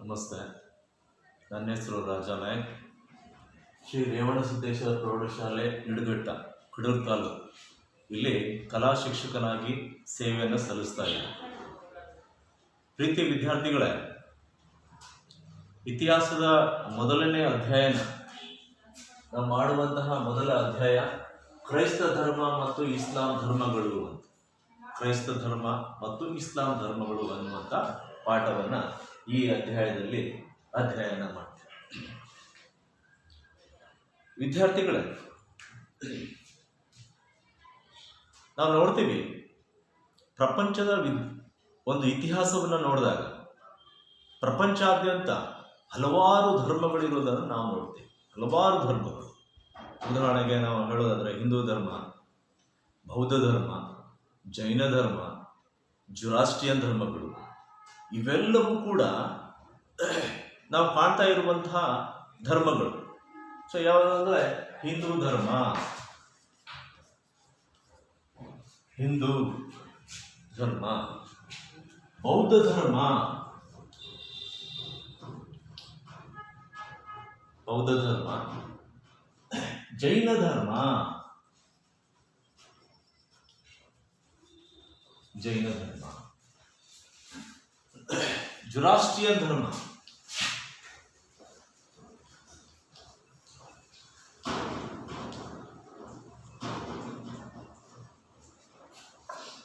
ನಮಸ್ತೆ. ನನ್ನ ಹೆಸರು ರಾಜಾ ನಾಯ್ಕ್. ಶ್ರೀ ರೇವಣಸಿದ್ದೇಶ್ವರ ಪ್ರೌಢಶಾಲೆ ನಿಡುಗಟ್ಟ ಕಡೂರು ತಾಲೂಕು ಇಲ್ಲಿ ಕಲಾ ಶಿಕ್ಷಕನಾಗಿ ಸೇವೆಯನ್ನು ಸಲ್ಲಿಸ್ತಾ ಇದ್ದೀನಿ. ಪ್ರೀತಿ ವಿದ್ಯಾರ್ಥಿಗಳೇ, ಇತಿಹಾಸದ ಮೊದಲನೇ ಅಧ್ಯಯನ ನಾವು ಮಾಡುವಂತಹ ಮೊದಲ ಅಧ್ಯಾಯ ಕ್ರೈಸ್ತ ಧರ್ಮ ಮತ್ತು ಇಸ್ಲಾಂ ಧರ್ಮಗಳು ಅಂತ. ಕ್ರೈಸ್ತ ಧರ್ಮ ಮತ್ತು ಇಸ್ಲಾಂ ಧರ್ಮಗಳು ಅನ್ನುವಂಥ ಪಾಠವನ್ನು ಈ ಅಧ್ಯಾಯದಲ್ಲಿ ಅಧ್ಯಯನ ಮಾಡ್ತೀವಿ. ವಿದ್ಯಾರ್ಥಿಗಳೇ, ನಾವು ನೋಡ್ತೀವಿ ಪ್ರಪಂಚದ ಒಂದು ಇತಿಹಾಸವನ್ನು ನೋಡಿದಾಗ ಪ್ರಪಂಚಾದ್ಯಂತ ಹಲವಾರು ಧರ್ಮಗಳಿರೋದನ್ನು ನಾವು ನೋಡ್ತೀವಿ. ಹಲವಾರು ಧರ್ಮಗಳು, ಉದಾಹರಣೆಗೆ ನಾವು ಹೇಳೋದಾದ್ರೆ ಹಿಂದೂ ಧರ್ಮ, ಬೌದ್ಧ ಧರ್ಮ, ಜೈನ ಧರ್ಮ, ಜೊರಾಸ್ಟ್ರಿಯನ್ ಧರ್ಮಗಳು, ಇವೆಲ್ಲವೂ ಕೂಡ ನಾವು ಕಾಣ್ತಾ ಇರುವಂತಹ ಧರ್ಮಗಳು. ಸೊ ಯಾವುದಂದ್ರೆ ಹಿಂದೂ ಧರ್ಮ, ಹಿಂದೂ ಧರ್ಮ, ಬೌದ್ಧ ಧರ್ಮ, ಬೌದ್ಧ ಧರ್ಮ, ಜೈನ ಧರ್ಮ, ಜೈನ ಧರ್ಮ, ಜೊರಾಸ್ಟ್ರಿಯನ್ ಧರ್ಮ,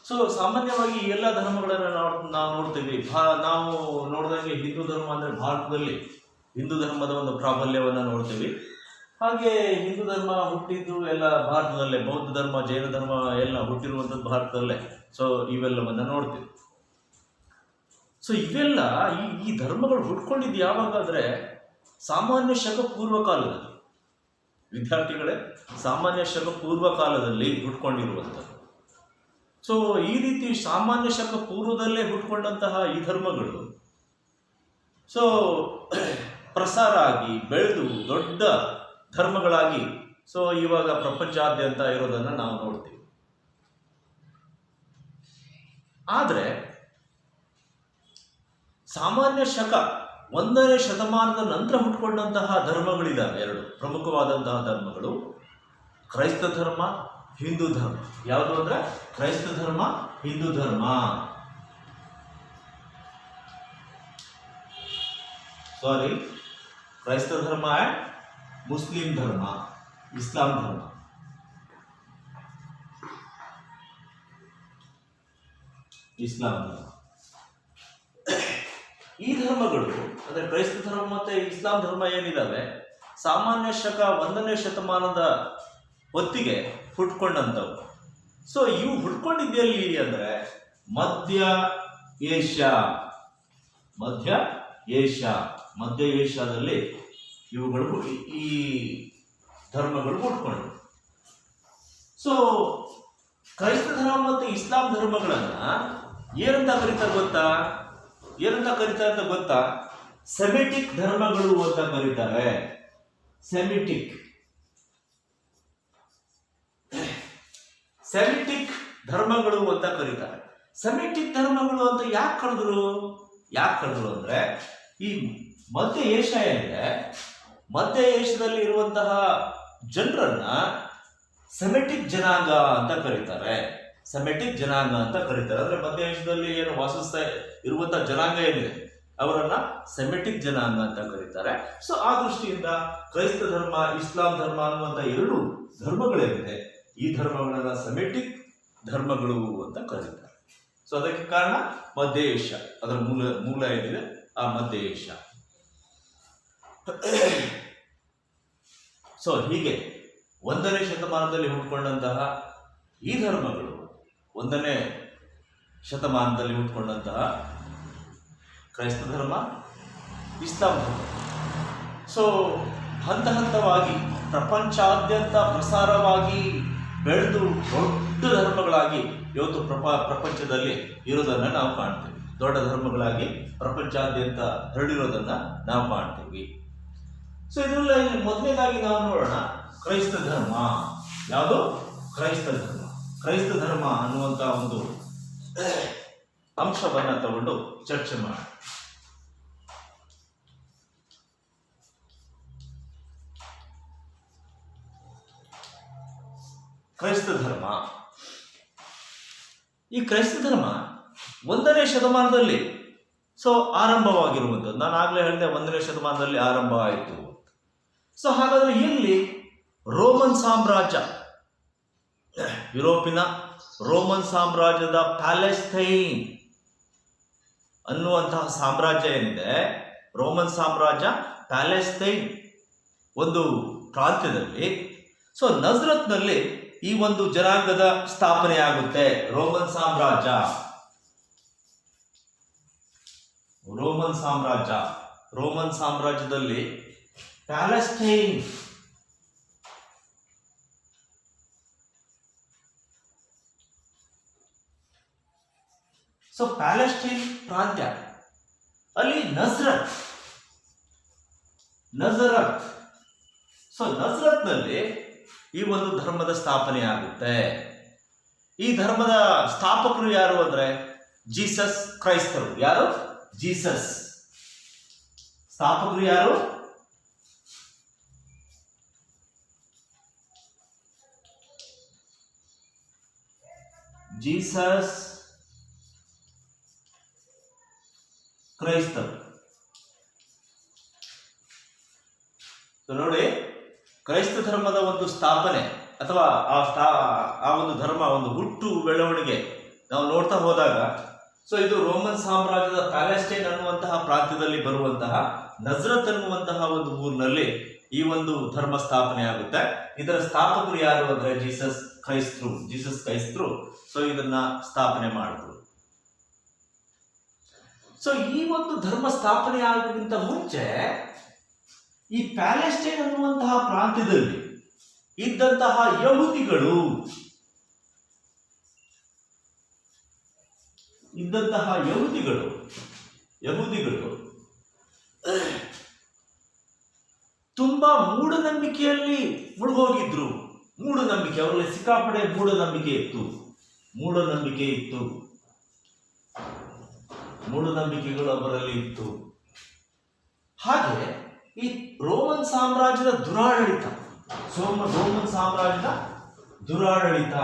ಸೊ ಸಾಮಾನ್ಯವಾಗಿ ಈ ಎಲ್ಲ ಧರ್ಮಗಳನ್ನು ನಾವು ನೋಡ್ತೀವಿ. ನಾವು ನೋಡಿದಂಗೆ ಹಿಂದೂ ಧರ್ಮ ಅಂದರೆ ಭಾರತದಲ್ಲಿ ಹಿಂದೂ ಧರ್ಮದ ಒಂದು ಪ್ರಾಬಲ್ಯವನ್ನು ನೋಡ್ತೀವಿ. ಹಾಗೆ ಹಿಂದೂ ಧರ್ಮ ಹುಟ್ಟಿದ್ದು ಎಲ್ಲ ಭಾರತದಲ್ಲೇ, ಬೌದ್ಧ ಧರ್ಮ, ಜೈನ ಧರ್ಮ ಎಲ್ಲ ಹುಟ್ಟಿರುವಂಥದ್ದು ಭಾರತದಲ್ಲೇ. ಸೊ ಇವೆಲ್ಲವನ್ನು ನೋಡ್ತೀವಿ. ಸೊ ಇವೆಲ್ಲ ಈ ಧರ್ಮಗಳು ಹುಟ್ಕೊಂಡಿದ್ದು ಯಾವಾಗಾದ್ರೆ ಸಾಮಾನ್ಯ ಶಕ ಪೂರ್ವ ಕಾಲದಲ್ಲಿ. ವಿದ್ಯಾರ್ಥಿಗಳೇ, ಸಾಮಾನ್ಯ ಶಕ ಪೂರ್ವ ಕಾಲದಲ್ಲಿ ಹುಟ್ಕೊಂಡಿರುವಂಥದ್ದು. ಸೊ ಈ ರೀತಿ ಸಾಮಾನ್ಯ ಶಕ ಪೂರ್ವದಲ್ಲೇ ಹುಟ್ಕೊಂಡಂತಹ ಈ ಧರ್ಮಗಳು ಸೊ ಪ್ರಸಾರ ಆಗಿ ಬೆಳೆದು ದೊಡ್ಡ ಧರ್ಮಗಳಾಗಿ ಸೊ ಇವಾಗ ಪ್ರಪಂಚಾದ್ಯಂತ ಇರೋದನ್ನು ನಾವು ನೋಡ್ತೀವಿ. ಆದರೆ ಸಾಮಾನ್ಯ ಶಕ 1ನೇ ಶತಮಾನದ ನಂತರ ಹುಟ್ಕೊಂಡಂತಹ ಧರ್ಮಗಳಿದ್ದಾವೆ. ಎರಡು ಪ್ರಮುಖವಾದಂತಹ ಧರ್ಮಗಳು ಕ್ರೈಸ್ತ ಧರ್ಮ, ಹಿಂದೂ ಧರ್ಮ. ಯಾವುದು ಅಂದ್ರೆ ಕ್ರೈಸ್ತ ಧರ್ಮ, ಹಿಂದೂ ಧರ್ಮ. ಕ್ರೈಸ್ತ ಧರ್ಮ ಅಂಡ್ ಮುಸ್ಲಿಂ ಧರ್ಮ, ಇಸ್ಲಾಂ ಧರ್ಮ. ಇಸ್ಲಾಂ ಧರ್ಮ. ಈ ಧರ್ಮಗಳು ಅಂದ್ರೆ ಕ್ರೈಸ್ತ ಧರ್ಮ ಮತ್ತೆ ಇಸ್ಲಾಂ ಧರ್ಮ ಏನಿದಾವೆ ಸಾಮಾನ್ಯ ಶಕ 1ನೇ ಶತಮಾನದ ಹೊತ್ತಿಗೆ ಹುಟ್ಕೊಂಡಂಥವು. ಸೊ ಇವು ಹುಟ್ಕೊಂಡಿದ್ದೆಲ್ಲಿ ಅಂದ್ರೆ ಮಧ್ಯ ಏಷ್ಯಾದಲ್ಲಿ ಇವುಗಳು ಈ ಧರ್ಮಗಳು ಹುಟ್ಕೊಂಡು. ಸೊ ಕ್ರೈಸ್ತ ಧರ್ಮ ಮತ್ತು ಇಸ್ಲಾಂ ಧರ್ಮಗಳನ್ನ ಏನಂತ ಕರೀತಾರೆ ಗೊತ್ತಾ? ಸೆಮಿಟಿಕ್ ಧರ್ಮಗಳು ಅಂತ ಕರೀತಾರೆ. ಸೆಮಿಟಿಕ್ ಧರ್ಮಗಳು ಅಂತ ಕರೀತಾರೆ. ಸೆಮಿಟಿಕ್ ಧರ್ಮಗಳು ಅಂತ ಯಾಕೆ ಕರೆದ್ರು ಅಂದ್ರೆ ಈ ಮಧ್ಯ ಏಷ್ಯಾ ಏನಿದೆ, ಮಧ್ಯ ಏಷ್ಯಾದಲ್ಲಿ ಇರುವಂತಹ ಜನರನ್ನ ಸೆಮಿಟಿಕ್ ಜನಾಂಗ ಅಂತ ಕರೀತಾರೆ. ಸೆಮಿಟಿಕ್ ಜನಾಂಗ ಅಂತ ಕರೀತಾರೆ. ಅಂದ್ರೆ ಮಧ್ಯ ಏಷ್ಯಾದಲ್ಲಿ ಏನು ವಾಸಿಸ್ತಾ ಇರುವಂತಹ ಜನಾಂಗ ಏನಿದೆ ಅವರನ್ನ ಸೆಮಿಟಿಕ್ ಜನಾಂಗ ಅಂತ ಕರೀತಾರೆ. ಸೊ ಆ ದೃಷ್ಟಿಯಿಂದ ಕ್ರೈಸ್ತ ಧರ್ಮ, ಇಸ್ಲಾಂ ಧರ್ಮ ಅನ್ನುವಂಥ ಎರಡು ಧರ್ಮಗಳೇನಿದೆ ಈ ಧರ್ಮಗಳನ್ನ ಸೆಮಿಟಿಕ್ ಧರ್ಮಗಳು ಅಂತ ಕರೀತಾರೆ. ಸೊ ಅದಕ್ಕೆ ಕಾರಣ ಮಧ್ಯ ಏಷ್ಯಾ, ಅದರ ಮೂಲ ಏನಿದೆ ಆ ಮಧ್ಯ ಏಷ್ಯಾ. ಸೊ ಹೀಗೆ 1ನೇ ಶತಮಾನದಲ್ಲಿ ಹುಟ್ಕೊಂಡಂತಹ ಈ ಧರ್ಮಗಳು, 1ನೇ ಶತಮಾನದಲ್ಲಿ ಹುಟ್ಕೊಂಡಂತಹ ಕ್ರೈಸ್ತ ಧರ್ಮ, ಇಸ್ಲಾಂ ಧರ್ಮ ಸೊ ಹಂತ ಹಂತವಾಗಿ ಪ್ರಪಂಚಾದ್ಯಂತ ಪ್ರಸಾರವಾಗಿ ಬೆಳೆದು ದೊಡ್ಡ ಧರ್ಮಗಳಾಗಿ ಇವತ್ತು ಪ್ರಪಂಚದಲ್ಲಿ ಇರೋದನ್ನು ನಾವು ಕಾಣ್ತೀವಿ. ದೊಡ್ಡ ಧರ್ಮಗಳಾಗಿ ಪ್ರಪಂಚಾದ್ಯಂತ ಹರಡಿರೋದನ್ನ ನಾವು ಕಾಣ್ತೀವಿ. ಸೊ ಇದರಲ್ಲಿ ಮೊದಲನೇದಾಗಿ ನಾವು ನೋಡೋಣ ಕ್ರೈಸ್ತ ಧರ್ಮ. ಯಾವುದು? ಕ್ರೈಸ್ತ ಧರ್ಮ. ಕ್ರೈಸ್ತ ಧರ್ಮ ಅನ್ನುವಂಥ ಒಂದು ಅಂಶವನ್ನು ತಗೊಂಡು ಚರ್ಚೆ ಮಾಡೋಣ. ಕ್ರೈಸ್ತ ಧರ್ಮ. ಈ ಕ್ರೈಸ್ತ ಧರ್ಮ 1ನೇ ಶತಮಾನದಲ್ಲಿ ಆರಂಭವಾಗಿರುವಂಥದ್ದು. ನಾನು ಆಗಲೇ ಹೇಳಿದೆ 1ನೇ ಶತಮಾನದಲ್ಲಿ ಆರಂಭ ಆಯಿತು. ಹಾಗಾದ್ರೆ ಇಲ್ಲಿ ರೋಮನ್ ಸಾಮ್ರಾಜ್ಯ, ಯುರೋಪಿನ ರೋಮನ್ ಸಾಮ್ರಾಜ್ಯದ ಪ್ಯಾಲೆಸ್ತೈನ್ ಅನ್ನುವಂತಹ ಸಾಮ್ರಾಜ್ಯ ಏನಿದೆ, ರೋಮನ್ ಸಾಮ್ರಾಜ್ಯ ಪ್ಯಾಲೆಸ್ತೈನ್ ಒಂದು ಪ್ರಾಂತ್ಯದಲ್ಲಿ, ನಜ್ರತ್ನಲ್ಲಿ ಈ ಒಂದು ಜನಾಂಗದ ಸ್ಥಾಪನೆ ಆಗುತ್ತೆ. ರೋಮನ್ ಸಾಮ್ರಾಜ್ಯದಲ್ಲಿ ಪ್ಯಾಲೆಸ್ತೈನ್ ಪ್ಯಾಲೆಸ್ಟೈನ್ ಪ್ರಾಂತ್ಯ, ಅಲ್ಲಿ ನಜ್ರತ್ನಲ್ಲಿ ಈ ಒಂದು ಧರ್ಮದ ಸ್ಥಾಪನೆ ಆಗುತ್ತೆ. ಈ ಧರ್ಮದ ಸ್ಥಾಪಕರು ಯಾರು ಅಂದ್ರೆ ಜೀಸಸ್ ಕ್ರೈಸ್ತರು. ಯಾರು? ಜೀಸಸ್. ಸ್ಥಾಪಕರು ಯಾರು? ಜೀಸಸ್ ಕ್ರೈಸ್ತರು. ನೋಡಿ, ಕ್ರೈಸ್ತ ಧರ್ಮದ ಒಂದು ಸ್ಥಾಪನೆ ಅಥವಾ ಆ ಒಂದು ಧರ್ಮ ಒಂದು ಹುಟ್ಟು ಬೆಳವಣಿಗೆ ನಾವು ನೋಡ್ತಾ ಹೋದಾಗ ಇದು ರೋಮನ್ ಸಾಮ್ರಾಜ್ಯದ ಪ್ಯಾಲೆಸ್ಟೈನ್ ಅನ್ನುವಂತಹ ಪ್ರಾಂತ್ಯದಲ್ಲಿ ಬರುವಂತಹ ನಜ್ರತ್ ಅನ್ನುವಂತಹ ಒಂದು ಊರಿನಲ್ಲಿ ಈ ಒಂದು ಧರ್ಮ ಸ್ಥಾಪನೆ ಆಗುತ್ತೆ. ಇದರ ಸ್ಥಾಪಕರು ಯಾರು ಅಂದ್ರೆ ಜೀಸಸ್ ಕ್ರೈಸ್ತರು. ಇದನ್ನ ಸ್ಥಾಪನೆ ಮಾಡಿದ್ರು. ಈ ಒಂದು ಧರ್ಮ ಸ್ಥಾಪನೆ ಆಗೋದಕ್ಕಿಂತ ಮುಂಚೆ ಈ ಪ್ಯಾಲೆಸ್ಟೈನ್ ಅನ್ನುವಂತಹ ಪ್ರಾಂತ್ಯದಲ್ಲಿ ಇದ್ದಂತಹ ಯಹೂದಿಗಳು ತುಂಬಾ ಮೂಢನಂಬಿಕೆಯಲ್ಲಿ ಮುಳುಗೋಗಿದ್ರು. ಅವರಲ್ಲಿ ಸಿಕ್ಕಾಪಡೆ ಮೂಢನಂಬಿಕೆ ಇತ್ತು. ಮೂಢನಂಬಿಕೆಗಳು ಅವರಲ್ಲಿ ಇತ್ತು. ಹಾಗೆ ಈ ರೋಮನ್ ಸಾಮ್ರಾಜ್ಯದ ದುರಾಡಳಿತ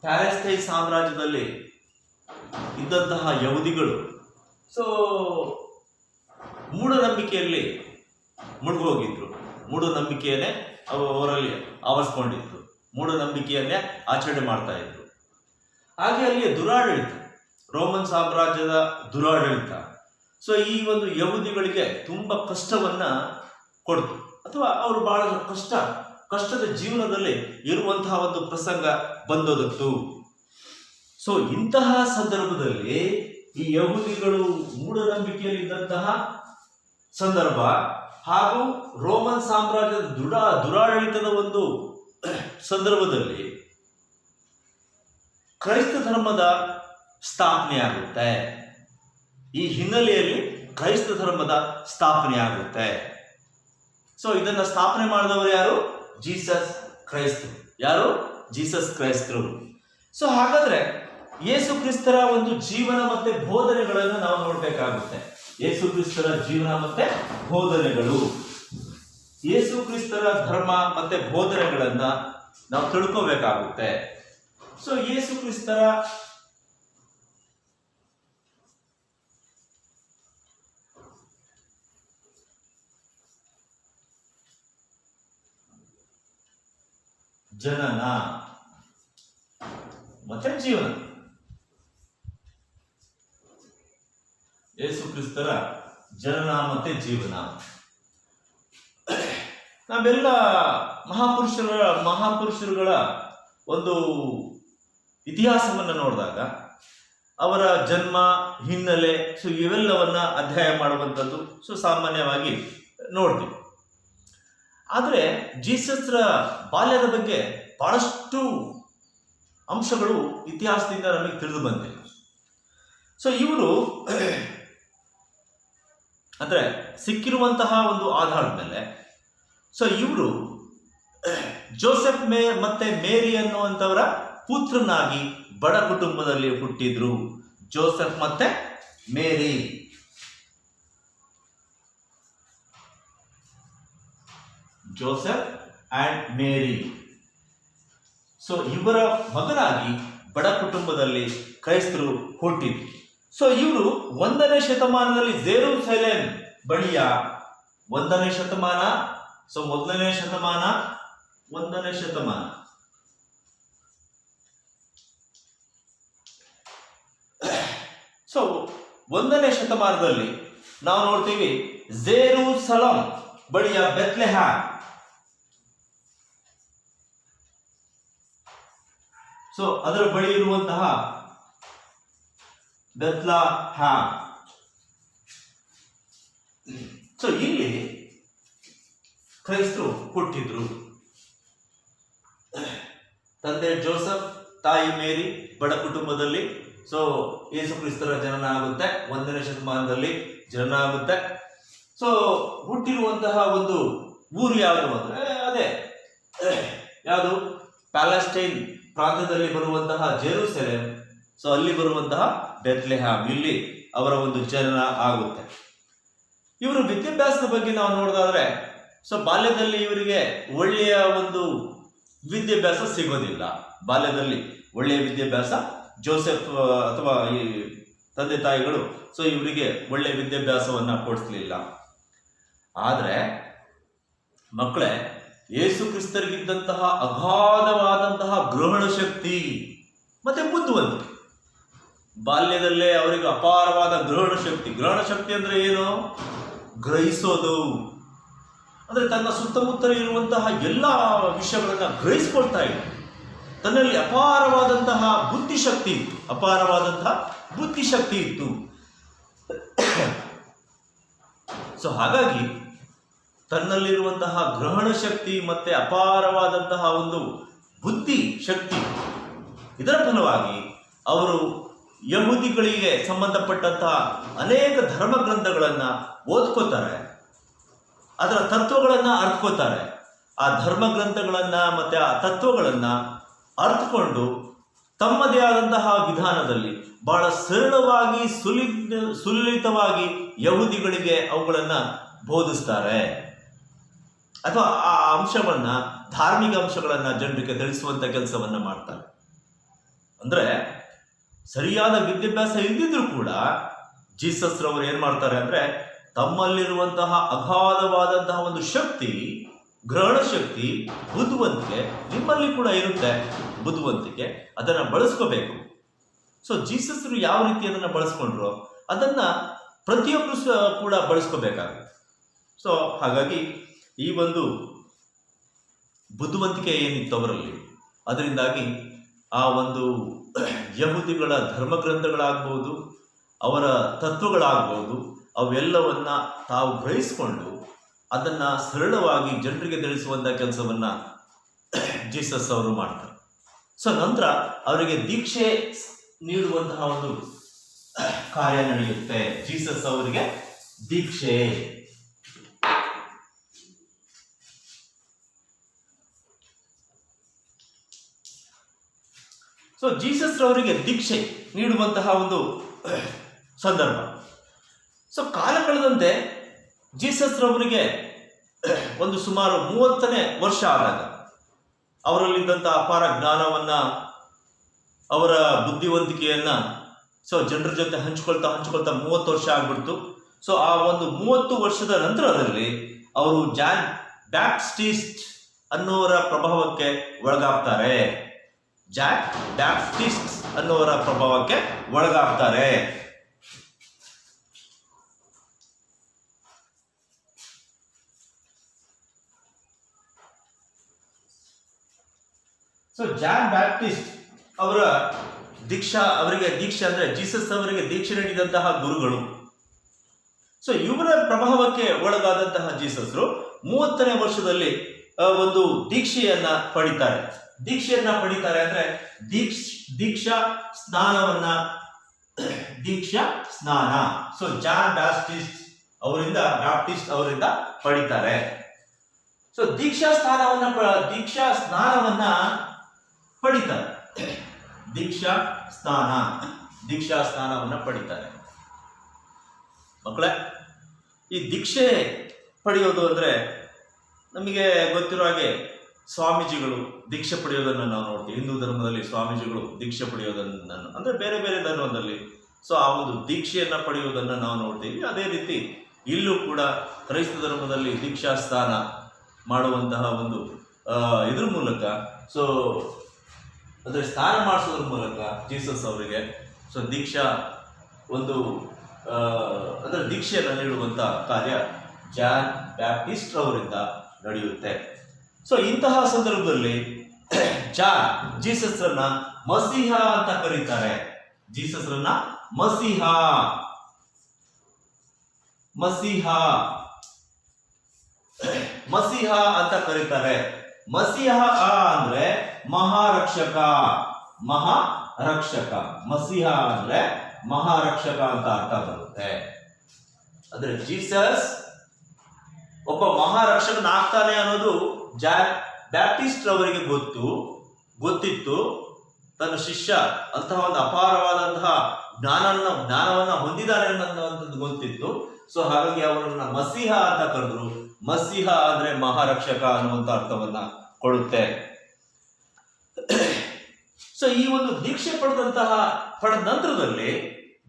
ಪ್ಯಾಲೆಸ್ತೈನ್ ಸಾಮ್ರಾಜ್ಯದಲ್ಲಿ ಇದ್ದಂತಹ ಯಹೂದಿಗಳು ಮೂಢನಂಬಿಕೆಯಲ್ಲಿ ಮುಳುಗೋಗಿದ್ರು. ಮೂಢನಂಬಿಕೆಯನ್ನೇ ಅವರಲ್ಲಿ ಆವರಿಸ್ಕೊಂಡಿದ್ರು. ಮೂಢನಂಬಿಕೆಯನ್ನೇ ಆಚರಣೆ ಮಾಡ್ತಾ ಇದ್ರು. ಹಾಗೆ ಅಲ್ಲಿಯ ದುರಾಡಳಿತ, ರೋಮನ್ ಸಾಮ್ರಾಜ್ಯದ ದುರಾಡಳಿತ ಈ ಒಂದು ಯಹೂದಿಗಳಿಗೆ ತುಂಬಾ ಕಷ್ಟವನ್ನ ಕೊಡ್ತು, ಅಥವಾ ಅವರು ಬಹಳ ಕಷ್ಟದ ಜೀವನದಲ್ಲಿ ಇರುವಂತಹ ಒಂದು ಪ್ರಸಂಗ ಬಂದೊದತ್ತು. ಇಂತಹ ಸಂದರ್ಭದಲ್ಲಿ ಈ ಯಹೂದಿಗಳು ಮೂಢನಂಬಿಕೆಯಲ್ಲಿ ಇದ್ದಂತಹ ಸಂದರ್ಭ ಹಾಗೂ ರೋಮನ್ ಸಾಮ್ರಾಜ್ಯದ ದುರಾಡಳಿತದ ಒಂದು ಸಂದರ್ಭದಲ್ಲಿ ಕ್ರೈಸ್ತ ಧರ್ಮದ ಸ್ಥಾಪನೆ ಆಗುತ್ತೆ. ಈ ಹಿನ್ನೆಲೆಯಲ್ಲಿ ಕ್ರೈಸ್ತ ಧರ್ಮದ ಸ್ಥಾಪನೆ ಆಗುತ್ತೆ. ಇದನ್ನ ಸ್ಥಾಪನೆ ಮಾಡಿದವರು ಯಾರು? ಜೀಸಸ್ ಕ್ರೈಸ್ತರು. ಹಾಗಾದ್ರೆ ಯೇಸು ಕ್ರಿಸ್ತರ ಒಂದು ಜೀವನ ಮತ್ತೆ ಬೋಧನೆಗಳನ್ನು ನಾವು ನೋಡ್ಬೇಕಾಗುತ್ತೆ. ಯೇಸು ಕ್ರಿಸ್ತರ ಜೀವನ ಮತ್ತೆ ಬೋಧನೆಗಳು, ಯೇಸು ಕ್ರಿಸ್ತರ ಧರ್ಮ ಮತ್ತೆ ಬೋಧನೆಗಳನ್ನ ನಾವು ತಿಳ್ಕೋಬೇಕಾಗುತ್ತೆ. ಯೇಸು ಕ್ರಿಸ್ತರ ಜನನ ಮತ್ತೆ ಜೀವನ, ಯೇಸು ಕ್ರಿಸ್ತರ ಜನನ ಮತ್ತೆ ಜೀವನ. ನಾವೆಲ್ಲ ಮಹಾಪುರುಷರುಗಳ ಒಂದು ಇತಿಹಾಸವನ್ನು ನೋಡಿದಾಗ ಅವರ ಜನ್ಮ, ಹಿನ್ನೆಲೆ ಇವೆಲ್ಲವನ್ನ ಅಧ್ಯಯನ ಮಾಡುವಂಥದ್ದು ಸಾಮಾನ್ಯವಾಗಿ ನೋಡ್ತೀವಿ. ಆದರೆ ಜೀಸಸ್ರ ಬಾಲ್ಯದ ಬಗ್ಗೆ ಬಹಳಷ್ಟು ಅಂಶಗಳು ಇತಿಹಾಸದಿಂದ ನಮಗೆ ತಿಳಿದು ಬಂದಿಲ್ಲ. ಇವರು ಅಂದ್ರೆ ಸಿಕ್ಕಿರುವಂತಹ ಒಂದು ಆಧಾರದ ಮೇಲೆ ಇವರು ಜೋಸೆಫ್ ಮತ್ತೆ ಮೇರಿ ಅನ್ನುವಂಥವರ ಪುತ್ರನಾಗಿ ಬಡ ಕುಟುಂಬದಲ್ಲಿ ಹುಟ್ಟಿದ್ರು. ಜೋಸೆಫ್ ಮತ್ತೆ ಮೇರಿ ಜೋಸೆಫ್ ಅಂಡ್ ಮೇರಿ. ಸೊ ಇವರ ಮಗನಾಗಿ ಬಡ ಕುಟುಂಬದಲ್ಲಿ ಕ್ರೈಸ್ತರು ಹುಟ್ಟಿದ್ರು. ಸೊ ಇವರು 1ನೇ ಶತಮಾನದಲ್ಲಿ ಜೆರೂಸಲೇಮ್ ಬಳಿಯ 1ನೇ ಶತಮಾನ, ಸೊ 1ನೇ ಶತಮಾನ, 1ನೇ ಶತಮಾನ, ಸೊ 1ನೇ ಶತಮಾನದಲ್ಲಿ ನಾವು ನೋಡ್ತೀವಿ ಜೆರೂಸಲಂ ಬಳಿಯ ಬೆತ್ಲೆಹೇಮ್. ಸೊ ಅದರ ಬಳಿ ಇರುವಂತಹ ಬೆತ್ಲೆಹೇಮ್. ಸೊ ಇಲ್ಲಿ ಕ್ರೈಸ್ತರು ಹುಟ್ಟಿದ್ರು. ತಂದೆ ಜೋಸೆಫ್, ತಾಯಿ ಮೇರಿ, ಬಡ ಕುಟುಂಬದಲ್ಲಿ ಸೊ ಯೇಸು ಕ್ರಿಸ್ತರ ಜನನ ಆಗುತ್ತೆ. 1ನೇ ಶತಮಾನದಲ್ಲಿ ಜನನ ಆಗುತ್ತೆ. ಸೊ ಹುಟ್ಟಿರುವಂತಹ ಒಂದು ಊರು ಯಾವುದು ಅಂದ್ರೆ ಅದೇ ಯಾವುದು, ಪ್ಯಾಲೆಸ್ಟೈನ್ ಪ್ರಾಂತ್ಯದಲ್ಲಿ ಬರುವಂತಹ ಜೆರೂಸಲೇಮ್. ಸೊ ಅಲ್ಲಿ ಬರುವಂತಹ ಬೆತ್ಲೆಹೇಮ್, ಇಲ್ಲಿ ಅವರ ಒಂದು ಜನನ ಆಗುತ್ತೆ. ಇವರು ವಿದ್ಯಾಭ್ಯಾಸದ ಬಗ್ಗೆ ನಾವು ನೋಡೋದಾದ್ರೆ, ಸೊ ಬಾಲ್ಯದಲ್ಲಿ ಇವರಿಗೆ ಒಳ್ಳೆಯ ಒಂದು ವಿದ್ಯಾಭ್ಯಾಸ ಸಿಗೋದಿಲ್ಲ. ಬಾಲ್ಯದಲ್ಲಿ ಒಳ್ಳೆಯ ವಿದ್ಯಾಭ್ಯಾಸ ಜೋಸೆಫ್ ಅಥವಾ ಈ ತಂದೆ ತಾಯಿಗಳು ಸೊ ಇವರಿಗೆ ಒಳ್ಳೆಯ ವಿದ್ಯಾಭ್ಯಾಸವನ್ನ ಕೊಡಿಸ್ಲಿಲ್ಲ. ಆದರೆ ಮಕ್ಕಳೇ, ಯೇಸು ಕ್ರಿಸ್ತರಿಗಿದ್ದಂತಹ ಅಗಾಧವಾದಂತಹ ಗ್ರಹಣ ಶಕ್ತಿ ಮತ್ತೆ ಬುದ್ಧಿವಂತಿಕೆ, ಬಾಲ್ಯದಲ್ಲೇ ಅವರಿಗೆ ಅಪಾರವಾದ ಗ್ರಹಣ ಶಕ್ತಿ ಅಂದ್ರೆ ಏನು? ಗ್ರಹಿಸೋದು ಅಂದ್ರೆ ತನ್ನ ಸುತ್ತಮುತ್ತಲ ಇರುವಂತಹ ಎಲ್ಲ ವಿಷಯಗಳನ್ನ ಗ್ರಹಿಸ್ಕೊಳ್ತಾ ಇದ್ದ. ತನ್ನಲ್ಲಿ ಅಪಾರವಾದಂತಹ ಬುದ್ಧಿಶಕ್ತಿ ಇತ್ತು. ಸೊ ಹಾಗಾಗಿ ತನ್ನಲ್ಲಿರುವಂತಹ ಗ್ರಹಣ ಶಕ್ತಿ ಮತ್ತೆ ಅಪಾರವಾದಂತಹ ಒಂದು ಬುದ್ಧಿ ಶಕ್ತಿ, ಇದರ ಫಲವಾಗಿ ಅವರು ಯಹೂದಿಗಳಿಗೆ ಸಂಬಂಧಪಟ್ಟಂತಹ ಅನೇಕ ಧರ್ಮ ಗ್ರಂಥಗಳನ್ನ ಓದ್ಕೋತಾರೆ, ಅದರ ತತ್ವಗಳನ್ನ ಅರ್ಥಕೋತಾರೆ. ಆ ಧರ್ಮ ಗ್ರಂಥಗಳನ್ನ ಮತ್ತೆ ಆ ತತ್ವಗಳನ್ನ ಅರ್ಥಕೊಂಡು ತಮ್ಮದೇ ಆದಂತಹ ವಿಧಾನದಲ್ಲಿ ಬಹಳ ಸರಳವಾಗಿ ಸುಲಲಿತವಾಗಿ ಯಹೂದಿಗಳಿಗೆ ಅವುಗಳನ್ನ ಬೋಧಿಸ್ತಾರೆ, ಅಥವಾ ಆ ಅಂಶವನ್ನ, ಧಾರ್ಮಿಕ ಅಂಶಗಳನ್ನ ಜನರಿಗೆ ತಿಳಿಸುವಂತ ಕೆಲಸವನ್ನ ಮಾಡ್ತಾರೆ. ಅಂದ್ರೆ ಸರಿಯಾದ ವಿದ್ಯಾಭ್ಯಾಸ ಇಲ್ದಿದ್ರು ಕೂಡ ಜೀಸಸ್ ರವರು ಏನ್ ಮಾಡ್ತಾರೆ ಅಂದ್ರೆ, ತಮ್ಮಲ್ಲಿರುವಂತಹ ಅಗಾಧವಾದಂತಹ ಒಂದು ಶಕ್ತಿ, ಗ್ರಹಣ ಶಕ್ತಿ, ಬುದ್ಧಿವಂತಿಕೆ ನಿಮ್ಮಲ್ಲಿ ಕೂಡ ಇರುತ್ತೆ. ಬುದ್ಧಿವಂತಿಕೆ ಅದನ್ನ ಬಳಸ್ಕೋಬೇಕು. ಸೊ ಜೀಸಸ್ ಯಾವ ರೀತಿ ಅದನ್ನ ಬಳಸ್ಕೊಂಡ್ರು ಅದನ್ನ ಪ್ರತಿಯೊಬ್ಬರು ಕೂಡ ಬಳಸ್ಕೋಬೇಕಾಗುತ್ತೆ. ಸೊ ಹಾಗಾಗಿ ಈ ಒಂದು ಬುದ್ಧಿವಂತಿಕೆ ಏನಿತ್ತು ಅವರಲ್ಲಿ, ಅದರಿಂದಾಗಿ ಆ ಒಂದು ಯಹೂದಿಗಳ ಧರ್ಮಗ್ರಂಥಗಳಾಗ್ಬೋದು, ಅವರ ತತ್ವಗಳಾಗ್ಬೋದು, ಅವೆಲ್ಲವನ್ನ ತಾವು ಗ್ರಹಿಸಿಕೊಂಡು ಅದನ್ನ ಸರಳವಾಗಿ ಜನರಿಗೆ ತಿಳಿಸುವಂತ ಕೆಲಸವನ್ನ ಜೀಸಸ್ ಅವರು ಮಾಡ್ತಾರೆ. ಸೊ ನಂತರ ಅವರಿಗೆ ದೀಕ್ಷೆ ನೀಡುವಂತಹ ಒಂದು ಕಾರ್ಯ ನಡೆಯುತ್ತೆ. ಜೀಸಸ್ ಅವರಿಗೆ ದೀಕ್ಷೆ. ಸೊ ಜೀಸಸ್ ರವರಿಗೆ ದೀಕ್ಷೆ ನೀಡುವಂತಹ ಒಂದು ಸಂದರ್ಭ. ಸೊ ಕಾಲ ಕಳೆದಂತೆ ಜೀಸಸ್ ರವರಿಗೆ ಒಂದು ಸುಮಾರು 30ನೇ ವರ್ಷ ಆದಾಗ ಅವರಲ್ಲಿದ್ದಂತಹ ಅಪಾರ ಜ್ಞಾನವನ್ನ, ಅವರ ಬುದ್ಧಿವಂತಿಕೆಯನ್ನ ಸೊ ಜನರ ಜೊತೆ ಹಂಚ್ಕೊಳ್ತಾ 30 ವರ್ಷ ಆಗ್ಬಿಡ್ತು. ಸೊ ಆ ಒಂದು 30 ವರ್ಷದ ನಂತರದಲ್ಲಿ ಅವರು ಜಾನ್ ಬ್ಯಾಪ್ಟಿಸ್ಟ್ ಅನ್ನೋರ ಪ್ರಭಾವಕ್ಕೆ ಒಳಗಾಗ್ತಾರೆ. ಜಾನ್ ಬ್ಯಾಪ್ಟಿಸ್ಟ್ ಅನ್ನೋರ ಪ್ರಭಾವಕ್ಕೆ ಒಳಗಾಗ್ತಾರೆ. ಸೊ ಜಾನ್ ಬ್ಯಾಪ್ಟಿಸ್ಟ್ ಅವರ ಅವರಿಗೆ ದೀಕ್ಷೆ ಅಂದ್ರೆ ಜೀಸಸ್ ಅವರಿಗೆ ದೀಕ್ಷೆ ನೀಡಿದಂತಹ ಗುರುಗಳು. ಸೊ ಇವರ ಪ್ರಭಾವಕ್ಕೆ ಒಳಗಾದಂತಹ ಜೀಸಸ್ರು 30ನೇ ವರ್ಷದಲ್ಲಿ ಒಂದು ದೀಕ್ಷೆಯನ್ನ ಪಡಿತಾರೆ. ಅಂದ್ರೆ ದೀಕ್ಷಾ ಸ್ನಾನ. ಸೊ ಜಾನ್ ಬ್ಯಾಪ್ಟಿಸ್ಟ್ ಅವರಿಂದ ಪಡಿತಾರೆ. ಸೊ ದೀಕ್ಷಾ ಸ್ನಾನವನ್ನ ಪಡಿತಾರೆ. ದೀಕ್ಷಾ ಸ್ನಾನವನ್ನ ಪಡಿತಾರೆ. ಮಕ್ಕಳೇ, ಈ ದೀಕ್ಷೆ ಪಡೆಯೋದು ಅಂದ್ರೆ ನಮಗೆ ಗೊತ್ತಿರೋ ಹಾಗೆ ಸ್ವಾಮೀಜಿಗಳು ದೀಕ್ಷೆ ಪಡೆಯೋದನ್ನು ನಾವು ನೋಡ್ತೀವಿ. ಹಿಂದೂ ಧರ್ಮದಲ್ಲಿ ಸ್ವಾಮೀಜಿಗಳು ದೀಕ್ಷೆ ಪಡೆಯೋದನ್ನು ಅಂದರೆ ಬೇರೆ ಬೇರೆ ಧರ್ಮದಲ್ಲಿ ಸೊ ಆ ಒಂದು ದೀಕ್ಷೆಯನ್ನು ಪಡೆಯುವುದನ್ನು ನಾವು ನೋಡ್ತೀವಿ. ಅದೇ ರೀತಿ ಇಲ್ಲೂ ಕೂಡ ಕ್ರೈಸ್ತ ಧರ್ಮದಲ್ಲಿ ದೀಕ್ಷಾಸ್ಥಾನ ಮಾಡುವಂತಹ ಒಂದು ಇದ್ರ ಮೂಲಕ ಸೊ ಅಂದರೆ ಸ್ನಾನ ಮಾಡಿಸೋದ್ರ ಮೂಲಕ ಜೀಸಸ್ ಅವರಿಗೆ ಸೊ ದೀಕ್ಷಾ ಒಂದು ಅಂದರೆ ದೀಕ್ಷೆಯನ್ನು ನೀಡುವಂಥ ಕಾರ್ಯ ಜಾನ್ ಬ್ಯಾಪ್ಟಿಸ್ಟ್ ಅವರಿಂದ ನಡೆಯುತ್ತೆ. ಸೊ ಇಂತಹ ಸಂದರ್ಭದಲ್ಲಿ ಜೀಸಸ್ರನ್ನ ಮಸೀಹ ಅಂತ ಕರೀತಾರೆ. ಜೀಸಸ್ರನ್ನ ಮಸೀಹ ಮಸೀಹ ಅಂತ ಕರೀತಾರೆ. ಮಸೀಹ ಅಂದ್ರೆ ಮಹಾರಕ್ಷಕ. ಮಸೀಹ ಅಂದ್ರೆ ಮಹಾರಕ್ಷಕ ಅಂತ ಅರ್ಥ ಬರುತ್ತೆ. ಅಂದ್ರೆ ಜೀಸಸ್ ಒಬ್ಬ ಮಹಾರಕ್ಷಕನಾಗ್ತಾನೆ ಅನ್ನೋದು ಜಾನ್ ಬ್ಯಾಪ್ಟಿಸ್ಟ್ ಅವರಿಗೆ ಗೊತ್ತಿತ್ತು. ತನ್ನ ಶಿಷ್ಯ ಅಂತಹ ಒಂದು ಅಪಾರವಾದಂತಹ ಜ್ಞಾನವನ್ನ ಹೊಂದಿದ್ದಾನೆ ಅನ್ನೋಂಥದ್ದು ಗೊತ್ತಿತ್ತು. ಸೊ ಹಾಗಾಗಿ ಅವರನ್ನ ಮಸೀಹ ಅಂತ ಕರೆದ್ರು. ಮಸೀಹ ಅಂದ್ರೆ ಮಹಾರಕ್ಷಕ ಅನ್ನುವಂಥ ಅರ್ಥವನ್ನ ಕೊಡುತ್ತೆ. ಸೊ ಈ ಒಂದು ದೀಕ್ಷೆ ಪಡೆದ ನಂತರದಲ್ಲಿ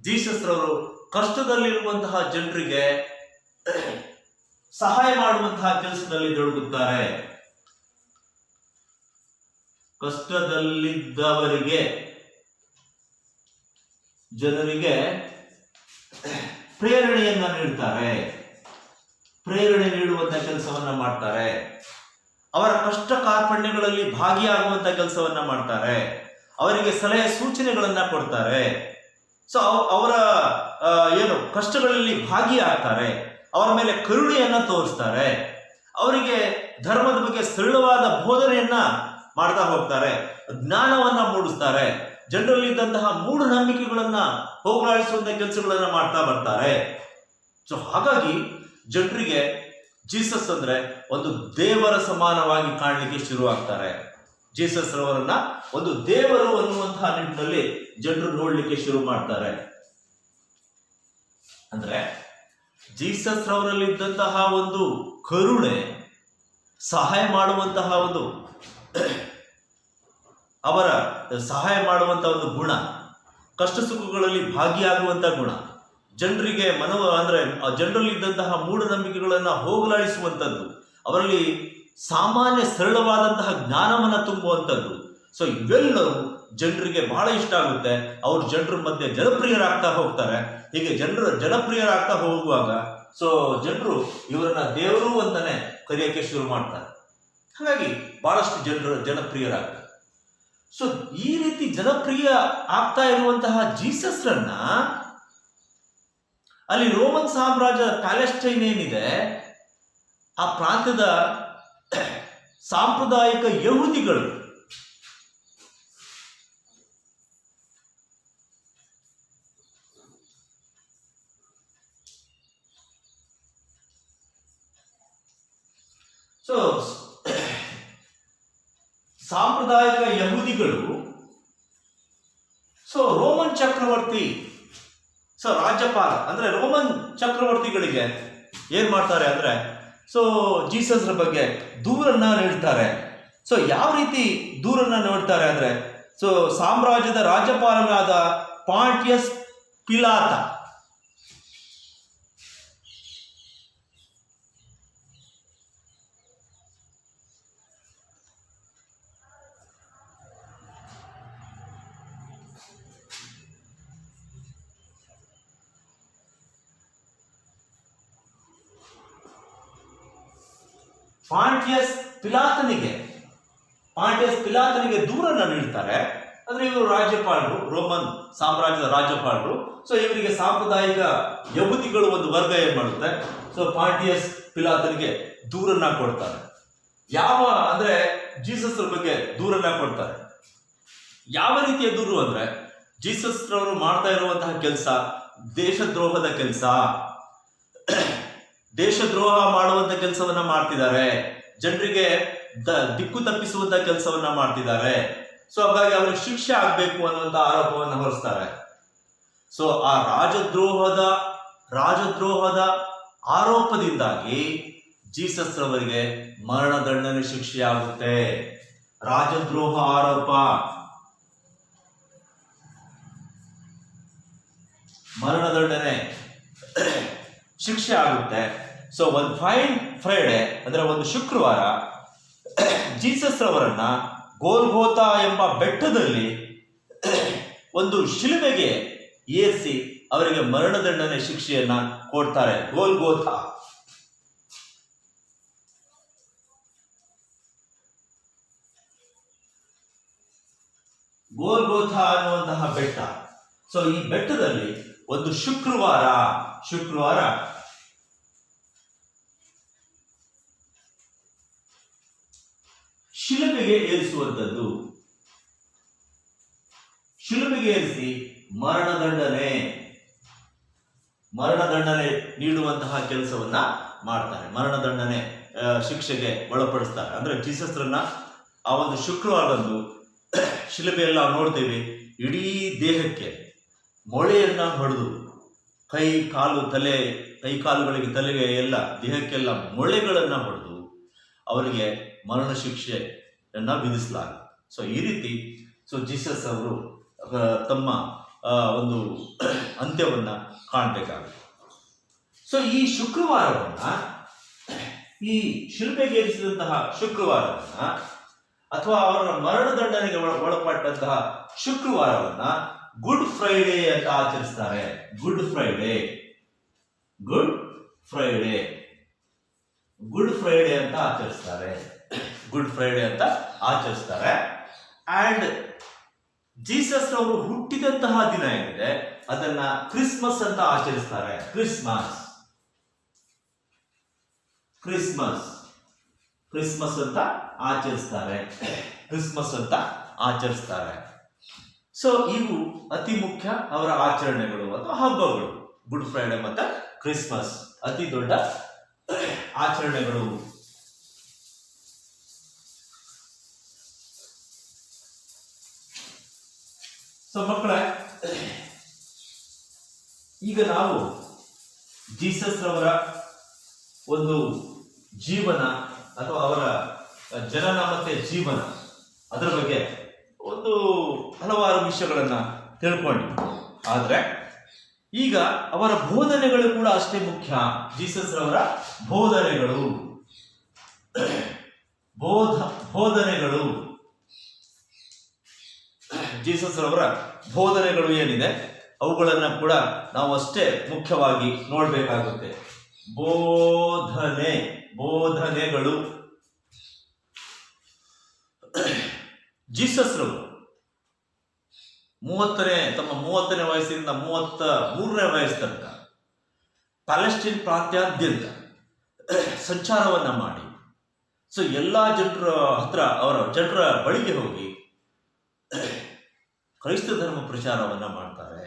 ಜೀಸಸ್ ರವರು ಕಷ್ಟದಲ್ಲಿರುವಂತಹ ಜನರಿಗೆ ಸಹಾಯ ಮಾಡುವಂತಹ ಕೆಲಸದಲ್ಲಿ ತೊಡಗುತ್ತಾರೆ. ಕಷ್ಟದಲ್ಲಿದ್ದವರಿಗೆ ಜನರಿಗೆ ಪ್ರೇರಣೆಯನ್ನ ನೀಡ್ತಾರೆ. ಪ್ರೇರಣೆ ನೀಡುವಂತ ಕೆಲಸವನ್ನ ಮಾಡ್ತಾರೆ. ಅವರ ಕಷ್ಟ ಕಾರ್ಪಣ್ಯಗಳಲ್ಲಿ ಭಾಗಿಯಾಗುವಂತ ಕೆಲಸವನ್ನ ಮಾಡ್ತಾರೆ. ಅವರಿಗೆ ಸಲಹೆ ಸೂಚನೆಗಳನ್ನ ಕೊಡ್ತಾರೆ. ಸೊ ಅವರ ಕಷ್ಟಗಳಲ್ಲಿ ಭಾಗಿಯಾಗ್ತಾರೆ. ಅವರ ಮೇಲೆ ಕರುಣೆಯನ್ನ ತೋರಿಸ್ತಾರೆ. ಅವರಿಗೆ ಧರ್ಮದ ಬಗ್ಗೆ ಸರಳವಾದ ಬೋಧನೆಯನ್ನ ಮಾಡ್ತಾ ಹೋಗ್ತಾರೆ. ಜ್ಞಾನವನ್ನ ಮೂಡಿಸ್ತಾರೆ. ಜನರಲ್ಲಿದ್ದಂತಹ ಮೂಢನಂಬಿಕೆಗಳನ್ನ ಹೋಗಲಾಡಿಸುವಂತ ಕೆಲಸಗಳನ್ನ ಮಾಡ್ತಾ ಬರ್ತಾರೆ. ಸೊ ಹಾಗಾಗಿ ಜನರಿಗೆ ಜೀಸಸ್ ಅಂದ್ರೆ ಒಂದು ದೇವರ ಸಮಾನವಾಗಿ ಕಾಣಲಿಕ್ಕೆ ಶುರುವಾಗ್ತಾರೆ. ಜೀಸಸ್ ರವರನ್ನ ಒಂದು ದೇವರು ಅನ್ನುವಂತಹ ನಿಟ್ಟಿನಲ್ಲಿ ಜನರು ನೋಡ್ಲಿಕ್ಕೆ ಶುರು ಮಾಡ್ತಾರೆ. ಅಂದ್ರೆ ಜೀಸಸ್ ರವರಲ್ಲಿದ್ದಂತಹ ಒಂದು ಕರುಣೆ, ಸಹಾಯ ಮಾಡುವಂತಹ ಒಂದು ಅವರ ಸಹಾಯ ಮಾಡುವಂತಹ ಒಂದು ಗುಣ, ಕಷ್ಟ ಸುಖಗಳಲ್ಲಿ ಭಾಗಿಯಾಗುವಂತಹ ಗುಣ, ಜನರಿಗೆ ಜನರಲ್ಲಿದ್ದಂತಹ ಮೂಢನಂಬಿಕೆಗಳನ್ನ ಹೋಗಲಾಡಿಸುವಂಥದ್ದು, ಅವರಲ್ಲಿ ಸಾಮಾನ್ಯ ಸರಳವಾದಂತಹ ಜ್ಞಾನವನ್ನ ತುಂಬುವಂಥದ್ದು. ಸೊ ಇವೆಲ್ಲವೂ ಜನರಿಗೆ ಬಹಳ ಇಷ್ಟ ಆಗುತ್ತೆ. ಅವರು ಜನರ ಮಧ್ಯೆ ಜನಪ್ರಿಯರಾಗ್ತಾ ಹೋಗ್ತಾರೆ. ಹೀಗೆ ಜನಪ್ರಿಯರಾಗ್ತಾ ಹೋಗುವಾಗ ಸೊ ಜನರು ಇವರನ್ನ ದೇವರು ಅಂತಾನೆ ಕರೆಯೋಕೆ ಶುರು ಮಾಡ್ತಾರೆ. ಹಾಗಾಗಿ ಬಹಳಷ್ಟು ಜನಪ್ರಿಯರಾಗ್ತಾರೆ. ಸೊ ಈ ರೀತಿ ಜನಪ್ರಿಯ ಆಗ್ತಾ ಇರುವಂತಹ ಜೀಸಸ್ರನ್ನ ಅಲ್ಲಿ ರೋಮನ್ ಸಾಮ್ರಾಜ್ಯ ಪ್ಯಾಲೆಸ್ಟೈನ್ ಏನಿದೆ ಆ ಪ್ರಾಂತ್ಯದ ಸಾಂಪ್ರದಾಯಿಕ ಯಹೂದಿಗಳು ರೋಮನ್ ಚಕ್ರವರ್ತಿ ರಾಜ್ಯಪಾಲ ಅಂದ್ರೆ ರೋಮನ್ ಚಕ್ರವರ್ತಿಗಳಿಗೆ ಏನ್ ಮಾಡ್ತಾರೆ ಅಂದ್ರೆ ಜೀಸಸ್ ಬಗ್ಗೆ ದೂರನ್ನ ನೀಡ್ತಾರೆ. ಯಾವ ರೀತಿ ದೂರನ್ನ ನೀಡ್ತಾರೆ ಅಂದ್ರೆ ಸಾಮ್ರಾಜ್ಯದ ರಾಜ್ಯಪಾಲನಾದ ಪಾಂಟಿಯಸ್ ಪಿಲಾತ ಪಾಂಟಿಯಸ್ ಪಿಲಾತನಿಗೆ ದೂರನ್ನ ನೀಡ್ತಾರೆ. ಅಂದ್ರೆ ಇವರು ರಾಜ್ಯಪಾಲರು, ರೋಮನ್ ಸಾಮ್ರಾಜ್ಯದ ರಾಜ್ಯಪಾಲರು. ಇವರಿಗೆ ಸಾಂಪ್ರದಾಯಿಕ ಯಹೂದಿಗಳು ಒಂದು ವರ್ಗ ಏನ್ ಮಾಡುತ್ತೆ, ಪಾಂಟಿಯಸ್ ಪಿಲಾತನಿಗೆ ದೂರನ್ನ ಕೊಡ್ತಾರೆ. ಅಂದ್ರೆ ಜೀಸಸ್ ಬಗ್ಗೆ ದೂರನ್ನ ಕೊಡ್ತಾರೆ. ಯಾವ ರೀತಿಯ ದೂರು ಅಂದ್ರೆ ಜೀಸಸ್ ರವರು ಮಾಡ್ತಾ ಇರುವಂತಹ ಕೆಲಸ ದೇಶದ್ರೋಹದ ಕೆಲಸ, ದೇಶದ್ರೋಹ ಮಾಡುವಂತ ಕೆಲಸವನ್ನ ಮಾಡ್ತಿದ್ದಾರೆ. ಜನರಿಗೆ ದಿಕ್ಕು ತಪ್ಪಿಸುವಂತ ಕೆಲಸವನ್ನ ಮಾಡ್ತಿದ್ದಾರೆ. ಹಾಗಾಗಿ ಅವರಿಗೆ ಶಿಕ್ಷೆ ಆಗ್ಬೇಕು ಅನ್ನುವಂತ ಆರೋಪವನ್ನ ಹೊರಿಸ್ತಾರೆ. ಆ ರಾಜದ್ರೋಹದ ಆರೋಪದಿಂದಾಗಿ ಜೀಸಸ್ ರವರಿಗೆ ಮರಣದಂಡನೆ ಶಿಕ್ಷೆಯಾಗುತ್ತೆ. ರಾಜದ್ರೋಹ ಆರೋಪ, ಮರಣದಂಡನೆ ಶಿಕ್ಷೆ ಆಗುತ್ತೆ. ಸೊ ಒಂದು ಫ್ರೈಡೆ ಅಂದ್ರೆ ಒಂದು ಶುಕ್ರವಾರ ಜೀಸಸ್ ರವರನ್ನ ಗೋಲ್ಗೋತಾ ಎಂಬ ಬೆಟ್ಟದಲ್ಲಿ ಒಂದು ಶಿಲುಬೆಗೆ ಏರಿಸಿ ಅವರಿಗೆ ಮರಣದಂಡನೆ ಶಿಕ್ಷೆಯನ್ನ ಕೊಡ್ತಾರೆ. ಗೋಲ್ಗೋತಾ ಅನ್ನುವಂತಹ ಬೆಟ್ಟ. ಸೊ ಈ ಬೆಟ್ಟದಲ್ಲಿ ಒಂದು ಶುಕ್ರವಾರ ಶಿಲುಬೆಗೆ ಏರಿಸುವಂಥದ್ದು, ಶಿಲುಬೆಗೆ ಏರಿಸಿ ಮರಣದಂಡನೆ ನೀಡುವಂತಹ ಕೆಲಸವನ್ನ ಮಾಡ್ತಾರೆ. ಮರಣದಂಡನೆ ಶಿಕ್ಷೆಗೆ ಒಳಪಡಿಸ್ತಾರೆ. ಅಂದ್ರೆ ಜೀಸಸ್ರನ್ನ ಆ ಒಂದು ಶುಕ್ರವಾರದಂದು ಶಿಲುಬೆಯೆಲ್ಲ ನೋಡ್ತೇವೆ, ಇಡೀ ದೇಹಕ್ಕೆ ಮೊಳೆಯನ್ನ ಹೊಡೆದು ಕೈ ಕಾಲುಗಳಿಗೆ ತಲೆಗೆ ಎಲ್ಲ ದೇಹಕ್ಕೆಲ್ಲ ಮೊಳೆಗಳನ್ನ ಹೊಡೆದು ಅವರಿಗೆ ಮರಣ ಶಿಕ್ಷೆಯನ್ನ ವಿಧಿಸಲಾಗುತ್ತೆ. ಸೊ ಈ ರೀತಿ ಜೀಸಸ್ ಅವರು ತಮ್ಮ ಒಂದು ಅಂತ್ಯವನ್ನ ಕಾಣಬೇಕಾಗುತ್ತೆ. ಸೊ ಈ ಶುಕ್ರವಾರವನ್ನ, ಈ ಶಿಲ್ಪೆಗೇರಿಸಿದಂತಹ ಶುಕ್ರವಾರವನ್ನ ಅಥವಾ ಅವರ ಮರಣದಂಡನೆಗೆ ಒಳಪಟ್ಟಂತಹ ಶುಕ್ರವಾರವನ್ನ ಗುಡ್ ಫ್ರೈಡೆ ಅಂತ ಆಚರಿಸ್ತಾರೆ. ಗುಡ್ ಫ್ರೈಡೆ ಅಂತ ಆಚರಿಸ್ತಾರೆ. ಅಂಡ್ ಜೀಸಸ್ ಅವರು ಹುಟ್ಟಿದಂತಹ ದಿನ ಏನಿದೆ ಅದನ್ನ ಕ್ರಿಸ್ಮಸ್ ಅಂತ ಆಚರಿಸ್ತಾರೆ. ಕ್ರಿಸ್ಮಸ್ ಅಂತ ಆಚರಿಸ್ತಾರೆ. ಸೊ ಇವು ಅತಿ ಮುಖ್ಯ ಅವರ ಆಚರಣೆಗಳು ಅಥವಾ ಹಬ್ಬಗಳು. ಗುಡ್ ಫ್ರೈಡೆ ಮತ್ತೆ ಕ್ರಿಸ್ಮಸ್ ಅತಿ ದೊಡ್ಡ ಆಚರಣೆಗಳು. ಸೊ ಮಕ್ಕಳೇ, ಈಗ ನಾವು ಜೀಸಸ್ ರವರ ಒಂದು ಜೀವನ ಅಥವಾ ಅವರ ಜನನ ಮತ್ತೆ ಜೀವನ ಅದರ ಬಗ್ಗೆ ಒಂದು ಹಲವಾರು ವಿಷಯಗಳನ್ನ ತಿಳ್ಕೊಂಡ್ವಿ. ಆದ್ರೆ ಈಗ ಅವರ ಬೋಧನೆಗಳು ಕೂಡ ಅಷ್ಟೇ ಮುಖ್ಯ. ಜೀಸಸ್ ರವರ ಬೋಧನೆಗಳು ಜೀಸಸ್ ರವರ ಬೋಧನೆಗಳು ಏನಿದೆ ಅವುಗಳನ್ನ ಕೂಡ ನಾವು ಅಷ್ಟೇ ಮುಖ್ಯವಾಗಿ ನೋಡ್ಬೇಕಾಗುತ್ತೆ. ಬೋಧನೆಗಳು ಜೀಸಸ್ ರವರು ತಮ್ಮ 30ನೇ ವಯಸ್ಸಿನಿಂದ 33ನೇ ವಯಸ್ಸು ತನಕ ಪ್ಯಾಲೆಸ್ಟೈನ್ ಪ್ರಾಂತ್ಯಾದ್ಯಂತ ಸಂಚಾರವನ್ನ ಮಾಡಿ, ಸೊ ಎಲ್ಲಾ ಜನರ ಬಳಿಗೆ ಹೋಗಿ ಕ್ರೈಸ್ತ ಧರ್ಮ ಪ್ರಚಾರವನ್ನ ಮಾಡ್ತಾರೆ.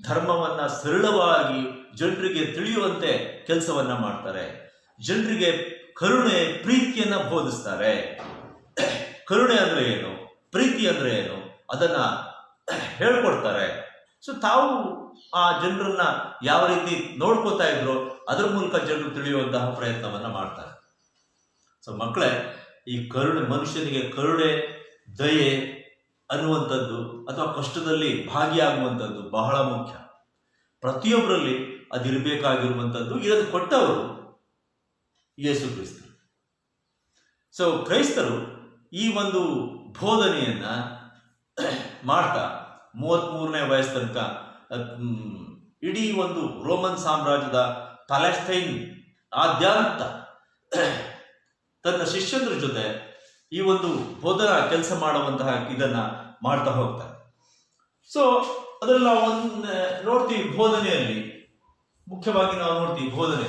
ಧರ್ಮವನ್ನ ಸರಳವಾಗಿ ಜನರಿಗೆ ತಿಳಿಯುವಂತೆ ಕೆಲಸವನ್ನ ಮಾಡ್ತಾರೆ. ಜನರಿಗೆ ಕರುಣೆ, ಪ್ರೀತಿಯನ್ನ ಬೋಧಿಸ್ತಾರೆ. ಕರುಣೆ ಅಂದ್ರೆ ಏನು, ಪ್ರೀತಿ ಅಂದ್ರೆ ಏನು ಅದನ್ನ ಹೇಳ್ಕೊಡ್ತಾರೆ. ಸೊ ತಾವು ಆ ಜನರನ್ನ ಯಾವ ರೀತಿ ನೋಡ್ಕೋತಾ ಇದ್ರು ಅದರ ಮೂಲಕ ಜನರು ತಿಳಿಯುವಂತಹ ಪ್ರಯತ್ನವನ್ನ ಮಾಡ್ತಾರೆ. ಸೊ ಮಕ್ಕಳೇ, ಈ ಕರುಣೆ, ಮನುಷ್ಯನಿಗೆ ಕರುಣೆ, ದಯೆ ಅನ್ನುವಂಥದ್ದು ಅಥವಾ ಕಷ್ಟದಲ್ಲಿ ಭಾಗಿಯಾಗುವಂಥದ್ದು ಬಹಳ ಮುಖ್ಯ. ಪ್ರತಿಯೊಬ್ಬರಲ್ಲಿ ಅದಿರಬೇಕಾಗಿರುವಂಥದ್ದು. ಇದನ್ನು ಕೊಟ್ಟವರು ಯೇಸು ಕ್ರಿಸ್ತರು. ಸೊ ಕ್ರೈಸ್ತರು ಈ ಒಂದು ಬೋಧನೆಯನ್ನ ಮಾಡ್ತಾ 33ನೇ ವಯಸ್ಸು ತನಕ ಇಡೀ ಒಂದು ರೋಮನ್ ಸಾಮ್ರಾಜ್ಯದ ಪ್ಯಾಲೆಸ್ಟೈನ್ ಆದ್ಯಂತ ತನ್ನ ಶಿಷ್ಯಂದ್ರ ಜೊತೆ ಈ ಒಂದು ಬೋಧನಾ ಕೆಲಸ ಮಾಡುವಂತಹ ಇದನ್ನ ಮಾಡ್ತಾ ಹೋಗ್ತಾರೆ. ಸೊ ಅದರಲ್ಲಿ ನಾವು ನೋಡ್ತೀವಿ, ಬೋಧನೆಯಲ್ಲಿ ಮುಖ್ಯವಾಗಿ ನಾವು ನೋಡ್ತೀವಿ ಬೋಧನೆ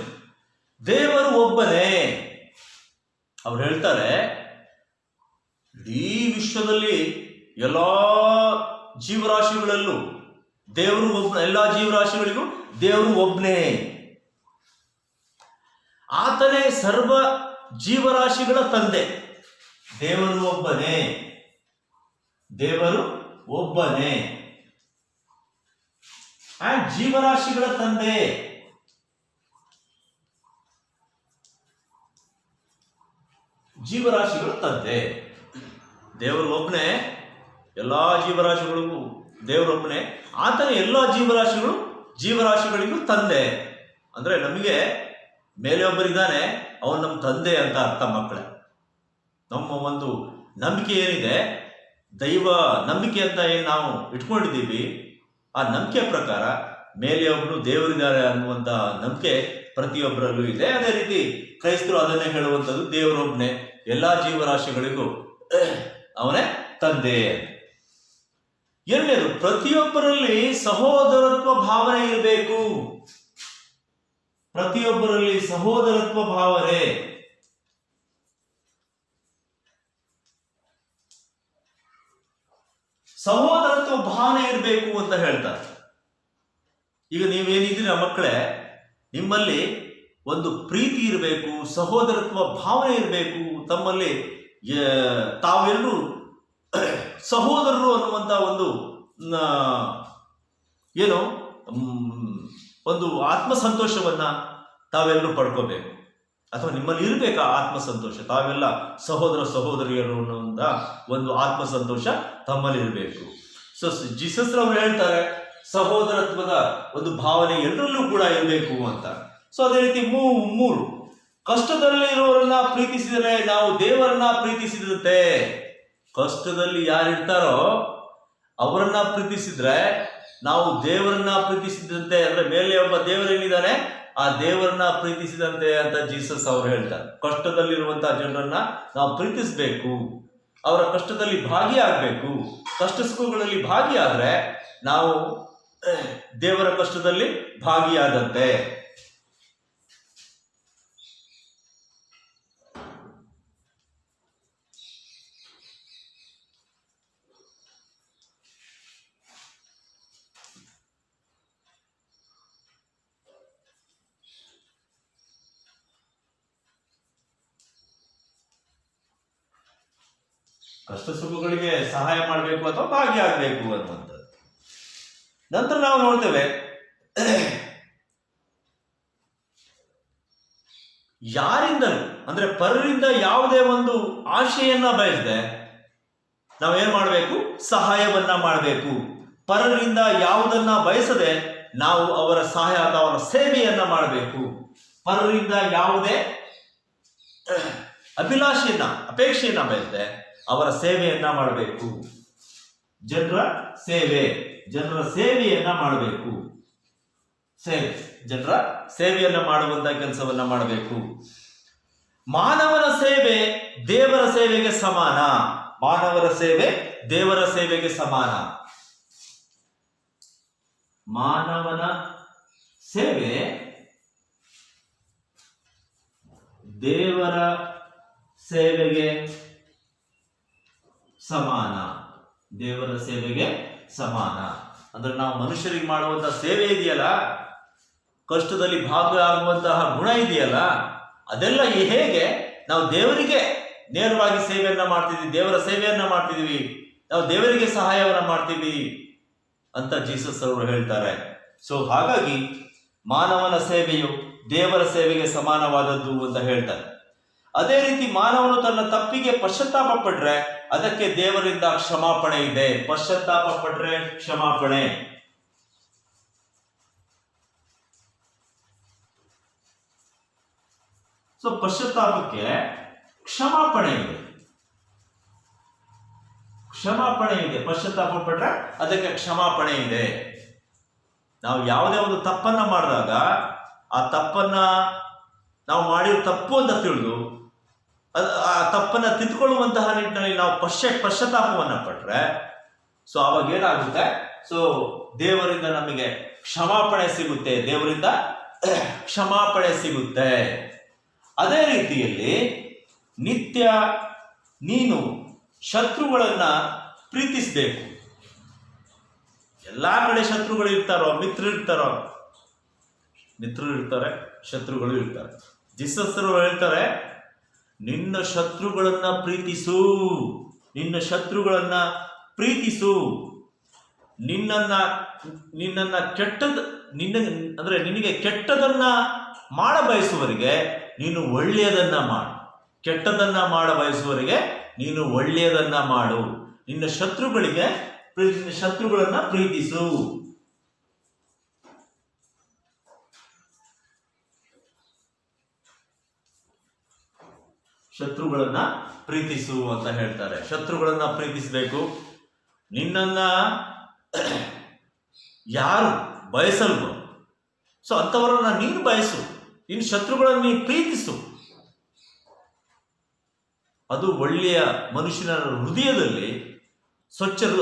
ದೇವರು ಒಬ್ಬನೇ. ಅವ್ರು ಹೇಳ್ತಾರೆ, ಇಡೀ ವಿಶ್ವದಲ್ಲಿ ಎಲ್ಲಾ ಜೀವರಾಶಿಗಳಲ್ಲೂ ದೇವರು ಎಲ್ಲಾ ಜೀವರಾಶಿಗಳಿಗೂ ದೇವರು ಒಬ್ಬನೇ. ಆತನೇ ಸರ್ವ ಜೀವರಾಶಿಗಳ ತಂದೆ. ದೇವರು ಒಬ್ಬನೇ ಜೀವರಾಶಿಗಳ ತಂದೆ. ಜೀವರಾಶಿಗಳ ತಂದೆ. ದೇವರೊಬ್ಬನೇ, ಎಲ್ಲ ಜೀವರಾಶಿಗಳಿಗೂ ದೇವರೊಬ್ಬನೇ, ಆತನೇ ಎಲ್ಲ ಜೀವರಾಶಿಗಳಿಗೂ ತಂದೆ. ಅಂದ್ರೆ ನಮಗೆ ಮೇಲೆ ಒಬ್ಬರಿದ್ದಾನೆ, ಅವನು ನಮ್ಮ ತಂದೆ ಅಂತ ಅರ್ಥ ಮಕ್ಕಳೇ. ನಮ್ಮ ಒಂದು ನಂಬಿಕೆ ಏನಿದೆ, ದೈವ ನಂಬಿಕೆ ಅಂತ ಏನು ನಾವು ಇಟ್ಕೊಂಡಿದ್ದೀವಿ, ಆ ನಂಬಿಕೆ ಪ್ರಕಾರ ಮೇಲೆ ಒಬ್ಬರು ದೇವರಿದ್ದಾರೆ ಅನ್ನುವಂಥ ನಂಬಿಕೆ ಪ್ರತಿಯೊಬ್ಬರಲ್ಲೂ ಇದೆ. ಅದೇ ರೀತಿ ಕ್ರೈಸ್ತರು ಅದನ್ನೇ ಹೇಳುವಂಥದ್ದು, ದೇವರೊಬ್ಬನೇ, ಎಲ್ಲ ಜೀವರಾಶಿಗಳಿಗೂ ಅವನೇ ತಂದೆ. ಎರಡನೇದು, ಪ್ರತಿಯೊಬ್ಬರಲ್ಲಿ ಸಹೋದರತ್ವ ಭಾವನೆ ಇರಬೇಕು. ಪ್ರತಿಯೊಬ್ಬರಲ್ಲಿ ಸಹೋದರತ್ವ ಭಾವನೆ. ಸಹೋದರತ್ವ ಭಾವನೆ ಇರಬೇಕು ಅಂತ ಹೇಳ್ತಾರೆ. ಈಗ ನೀವೇನಿದ್ದೀರ ಮಕ್ಕಳೇ, ನಿಮ್ಮಲ್ಲಿ ಒಂದು ಪ್ರೀತಿ ಇರಬೇಕು, ಸಹೋದರತ್ವ ಭಾವನೆ ಇರಬೇಕು. ತಮ್ಮಲ್ಲಿ ತಾವೆಲ್ಲರೂ ಸಹೋದರರು ಅನ್ನುವಂಥ ಒಂದು ಆತ್ಮ ಸಂತೋಷವನ್ನ ತಾವೆಲ್ಲರೂ ಪಡ್ಕೋಬೇಕು, ಅಥವಾ ನಿಮ್ಮಲ್ಲಿ ಇರಬೇಕಾ ಆತ್ಮ ಸಂತೋಷ. ತಾವೆಲ್ಲ ಸಹೋದರ ಸಹೋದರಿಯರು ಅನ್ನುವಂಥ ಒಂದು ಆತ್ಮ ಸಂತೋಷ ತಮ್ಮಲ್ಲಿ ಇರಬೇಕು. ಸೊ ಜೀಸಸ್ ಅವರು ಹೇಳ್ತಾರೆ, ಸಹೋದರತ್ವದ ಒಂದು ಭಾವನೆ ಎಲ್ಲರಲ್ಲೂ ಕೂಡ ಇರಬೇಕು ಅಂತ. ಸೊ ಅದೇ ರೀತಿ ಮೂರು, ಕಷ್ಟದಲ್ಲಿರುವವರನ್ನ ಪ್ರೀತಿಸಿದರೆ ನಾವು ದೇವರನ್ನ ಪ್ರೀತಿಸಿದಂತೆ. ಕಷ್ಟದಲ್ಲಿ ಯಾರಿರ್ತಾರೋ ಅವರನ್ನ ಪ್ರೀತಿಸಿದ್ರೆ ನಾವು ದೇವರನ್ನ ಪ್ರೀತಿಸಿದಂತೆ. ಅಂದ್ರೆ ಮೇಲೆ ಒಬ್ಬ ದೇವರೇನಿದ್ದಾನೆ, ಆ ದೇವರನ್ನ ಪ್ರೀತಿಸಿದಂತೆ ಅಂತ ಜೀಸಸ್ ಅವರು ಹೇಳ್ತಾರೆ. ಕಷ್ಟದಲ್ಲಿರುವಂತಹ ಜನರನ್ನ ನಾವು ಪ್ರೀತಿಸಬೇಕು, ಅವರ ಕಷ್ಟದಲ್ಲಿ ಭಾಗಿಯಾಗಬೇಕು. ಕಷ್ಟ ಸುಖಗಳಲ್ಲಿ ಭಾಗಿಯಾದ್ರೆ ನಾವು ದೇವರ ಕಷ್ಟದಲ್ಲಿ ಭಾಗಿಯಾದಂತೆ. ಕಷ್ಟ ಸುಖಗಳಿಗೆ ಸಹಾಯ ಮಾಡಬೇಕು ಅಥವಾ ಭಾಗಿಯಾಗಬೇಕು ಅನ್ನುವಂಥದ್ದು. ನಂತರ ನಾವು ನೋಡ್ತೇವೆ, ಯಾರಿಂದಲೂ ಅಂದ್ರೆ ಪರರಿಂದ ಯಾವುದೇ ಒಂದು ಆಶೆಯನ್ನ ಬಯಸದೆ ನಾವೇನ್ ಮಾಡಬೇಕು, ಸಹಾಯವನ್ನ ಮಾಡಬೇಕು. ಪರರಿಂದ ಯಾವುದನ್ನ ಬಯಸದೆ ನಾವು ಅವರ ಸಹಾಯ ಅಥವಾ ಅವರ ಸೇವೆಯನ್ನ ಮಾಡಬೇಕು. ಪರರಿಂದ ಯಾವುದೇ ಅಪೇಕ್ಷೆಯನ್ನ ಬಯಸದೆ ಅವರ ಸೇವೆಯನ್ನ ಮಾಡಬೇಕು. ಜನರ ಸೇವೆಯನ್ನ ಮಾಡಬೇಕು. ಜನರ ಸೇವೆಯನ್ನ ಮಾಡುವಂತ ಕೆಲಸವನ್ನ ಮಾಡಬೇಕು. ಮಾನವನ ಸೇವೆ ದೇವರ ಸೇವೆಗೆ ಸಮಾನ. ಮಾನವರ ಸೇವೆ ದೇವರ ಸೇವೆಗೆ ಸಮಾನ. ಮಾನವನ ಸೇವೆ ದೇವರ ಸೇವೆಗೆ ಸಮಾನ. ದೇವರ ಸೇವೆಗೆ ಸಮಾನ ಅಂದ್ರೆ ನಾವು ಮನುಷ್ಯರಿಗೆ ಮಾಡುವಂತಹ ಸೇವೆ ಇದೆಯಲ್ಲ, ಕಷ್ಟದಲ್ಲಿ ಭಾಗಿಯಾಗುವಂತಹ ಗುಣ ಇದೆಯಲ್ಲ, ಅದೆಲ್ಲ ಹೇಗೆ ನಾವು ದೇವರಿಗೆ ನೇರವಾಗಿ ಸೇವೆಯನ್ನ ಮಾಡ್ತಿದ್ವಿ, ದೇವರ ಸೇವೆಯನ್ನ ಮಾಡ್ತಿದ್ವಿ, ನಾವು ದೇವರಿಗೆ ಸಹಾಯವನ್ನ ಮಾಡ್ತೀವಿ ಅಂತ ಜೀಸಸ್ ಅವರು ಹೇಳ್ತಾರೆ. ಸೊ ಹಾಗಾಗಿ ಮಾನವನ ಸೇವೆಯು ದೇವರ ಸೇವೆಗೆ ಸಮಾನವಾದದ್ದು ಅಂತ ಹೇಳ್ತಾರೆ. ಅದೇ ರೀತಿ ಮಾನವನು ತನ್ನ ತಪ್ಪಿಗೆ ಪಶ್ಚಾತ್ತಾಪ ಪಟ್ರೆ ಅದಕ್ಕೆ ದೇವರಿಂದ ಕ್ಷಮಾಪಣೆ ಇದೆ. ಪಶ್ಚಾತ್ತಾಪ ಪಟ್ರೆ ಕ್ಷಮಾಪಣೆ. ಸೊ ಪಶ್ಚಾತ್ತಾಪಕ್ಕೆ ಕ್ಷಮಾಪಣೆ ಇದೆ. ಪಶ್ಚಾತ್ತಾಪ ಪಟ್ರೆ ಅದಕ್ಕೆ ಕ್ಷಮಾಪಣೆ ಇದೆ. ನಾವು ಯಾವುದೇ ಒಂದು ತಪ್ಪನ್ನ ಮಾಡಿದಾಗ ಆ ತಪ್ಪನ್ನ ನಾವು ಮಾಡಿರೋ ತಪ್ಪು ಅಂತ ತಿಳಿದು ಆ ತಪ್ಪನ್ನ ತಿದ್ದುಕೊಳ್ಳುವಂತಹ ನಿಟ್ಟಿನಲ್ಲಿ ನಾವು ಪಶ್ಚಾತ್ತಾಪವನ್ನ ಪಟ್ರೆ ಸೊ ಅವಾಗ ಏನಾಗುತ್ತೆ, ಸೊ ದೇವರಿಂದ ನಮಗೆ ಕ್ಷಮಾಪಣೆ ಸಿಗುತ್ತೆ. ದೇವರಿಂದ ಕ್ಷಮಾಪಣೆ ಸಿಗುತ್ತೆ. ಅದೇ ರೀತಿಯಲ್ಲಿ ನಿತ್ಯ ನೀನು ಶತ್ರುಗಳನ್ನ ಪ್ರೀತಿಸಬೇಕು. ಎಲ್ಲಾ ಕಡೆ ಶತ್ರುಗಳು ಇರ್ತಾರೋ, ಮಿತ್ರರು ಇರ್ತಾರೆ, ಶತ್ರುಗಳು ಇರ್ತಾರೆ. ಜೀಸಸ್ ಹೇಳ್ತಾರೆ, ನಿನ್ನ ಶತ್ರುಗಳನ್ನ ಪ್ರೀತಿಸು. ನಿನ್ನನ್ನ ನಿನಗೆ ಕೆಟ್ಟದನ್ನ ಮಾಡ ಬಯಸುವವರಿಗೆ ನೀನು ಒಳ್ಳೆಯದನ್ನ ಮಾಡು. ಕೆಟ್ಟದನ್ನ ಮಾಡ ಬಯಸುವವರಿಗೆ ನೀನು ಒಳ್ಳೆಯದನ್ನ ಮಾಡು, ನಿನ್ನ ಶತ್ರುಗಳನ್ನ ಪ್ರೀತಿಸು. ಶತ್ರುಗಳನ್ನ ಪ್ರೀತಿಸು ಅಂತ ಹೇಳ್ತಾರೆ. ಶತ್ರುಗಳನ್ನ ಪ್ರೀತಿಸಬೇಕು. ನಿನ್ನನ್ನ ಯಾರು ಬಯಸಲ್ವೋ ಸೊ ಅಂಥವರನ್ನ ನೀನು ಬಯಸು, ನಿನ್ನ ಶತ್ರುಗಳನ್ನು ನೀನು ಪ್ರೀತಿಸು. ಅದು ಒಳ್ಳೆಯ ಮನುಷ್ಯನ ಹೃದಯದಲ್ಲಿ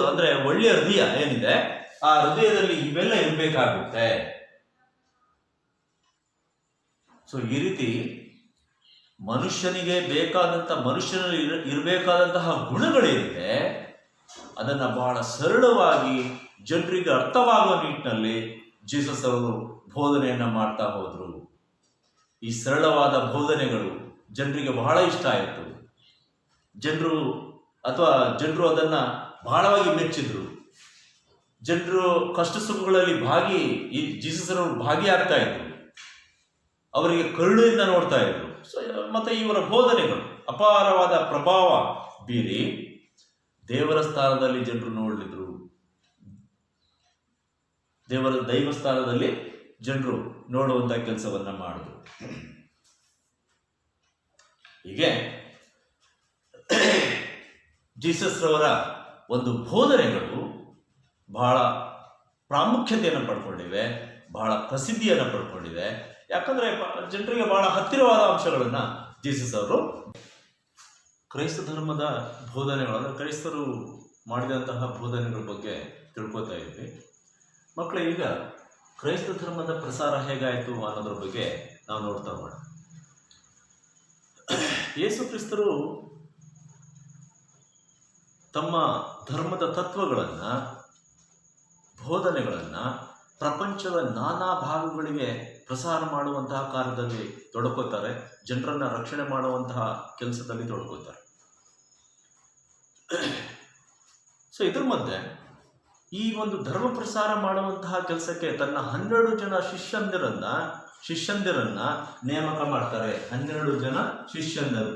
ಅಂದ್ರೆ ಒಳ್ಳೆಯ ಹೃದಯ ಏನಿದೆ ಆ ಹೃದಯದಲ್ಲಿ ಇವೆಲ್ಲ ಇರಬೇಕಾಗುತ್ತೆ. ಸೊ ಈ ರೀತಿ ಮನುಷ್ಯನಿಗೆ ಮನುಷ್ಯನಲ್ಲಿ ಇರಬೇಕಾದಂತಹ ಗುಣಗಳೇನಿದೆ ಅದನ್ನ ಬಹಳ ಸರಳವಾಗಿ ಜನರಿಗೆ ಅರ್ಥವಾಗುವ ನಿಟ್ಟಿನಲ್ಲಿ ಜೀಸಸ್ ಅವರು ಬೋಧನೆಯನ್ನ ಮಾಡ್ತಾ ಹೋದ್ರು. ಈ ಸರಳವಾದ ಬೋಧನೆಗಳು ಜನರಿಗೆ ಬಹಳ ಇಷ್ಟ ಆಯಿತು. ಜನರು ಅದನ್ನ ಬಹಳವಾಗಿ ಮೆಚ್ಚಿದ್ರು. ಜನರು ಕಷ್ಟ ಸುಖಗಳಲ್ಲಿ ಜೀಸಸ್ ಅವರು ಭಾಗಿಯಾಗ್ತಾ ಇದ್ರು. ಅವರಿಗೆ ಕರುಣೆಯಿಂದ ನೋಡ್ತಾ ಇದ್ರು. ಮತ್ತೆ ಇವರ ಬೋಧನೆಗಳು ಅಪಾರವಾದ ಪ್ರಭಾವ ಬೀರಿ ದೇವರ ಸ್ಥಾನದಲ್ಲಿ ಜನರು ನೋಡಲಿದ್ರು. ದೈವ ಸ್ಥಾನದಲ್ಲಿ ಜನರು ನೋಡುವಂತ ಕೆಲಸವನ್ನ ಮಾಡಿದ್ರು. ಹೀಗೆ ಜೀಸಸ್ ರವರ ಒಂದು ಬೋಧನೆಗಳು ಬಹಳ ಪ್ರಾಮುಖ್ಯತೆಯನ್ನು ಪಡ್ಕೊಂಡಿವೆ, ಬಹಳ ಪ್ರಸಿದ್ಧಿಯನ್ನು ಪಡ್ಕೊಂಡಿವೆ. ಯಾಕಂದ್ರೆ ಜನರಿಗೆ ಬಹಳ ಹತ್ತಿರವಾದ ಅಂಶಗಳನ್ನ ಜೀಸಸ್ ಅವರು ಕ್ರೈಸ್ತ ಧರ್ಮದ ಬೋಧನೆಗಳು, ಅಂದ್ರೆ ಕ್ರೈಸ್ತರು ಮಾಡಿದಂತಹ ಬೋಧನೆಗಳ ಬಗ್ಗೆ ತಿಳ್ಕೊತಾ ಇದ್ವಿ. ಮಕ್ಕಳೇ, ಈಗ ಕ್ರೈಸ್ತ ಧರ್ಮದ ಪ್ರಸಾರ ಹೇಗಾಯಿತು ಅನ್ನೋದ್ರ ಬಗ್ಗೆ ನಾವು ನೋಡ್ತಾ ಹೋಗೋಣ. ಯೇಸು ಕ್ರಿಸ್ತರು ತಮ್ಮ ಧರ್ಮದ ತತ್ವಗಳನ್ನ, ಬೋಧನೆಗಳನ್ನ ಪ್ರಪಂಚದ ನಾನಾ ಭಾಗಗಳಿಗೆ ಪ್ರಸಾರ ಮಾಡುವಂತಹ ಕಾರ್ಯದಲ್ಲಿ ತೊಡಕೋತಾರೆ. ಜನರನ್ನ ರಕ್ಷಣೆ ಮಾಡುವಂತಹ ಕೆಲಸದಲ್ಲಿ ತೊಡಕೋತಾರೆ. ಸೊ ಇದ್ರ ಮಧ್ಯೆ ಈ ಒಂದು ಧರ್ಮ ಪ್ರಸಾರ ಮಾಡುವಂತಹ ಕೆಲಸಕ್ಕೆ ತನ್ನ 12 ಜನ ಶಿಷ್ಯಂದಿರನ್ನ ನೇಮಕ ಮಾಡ್ತಾರೆ. 12 ಜನ ಶಿಷ್ಯಂದರು.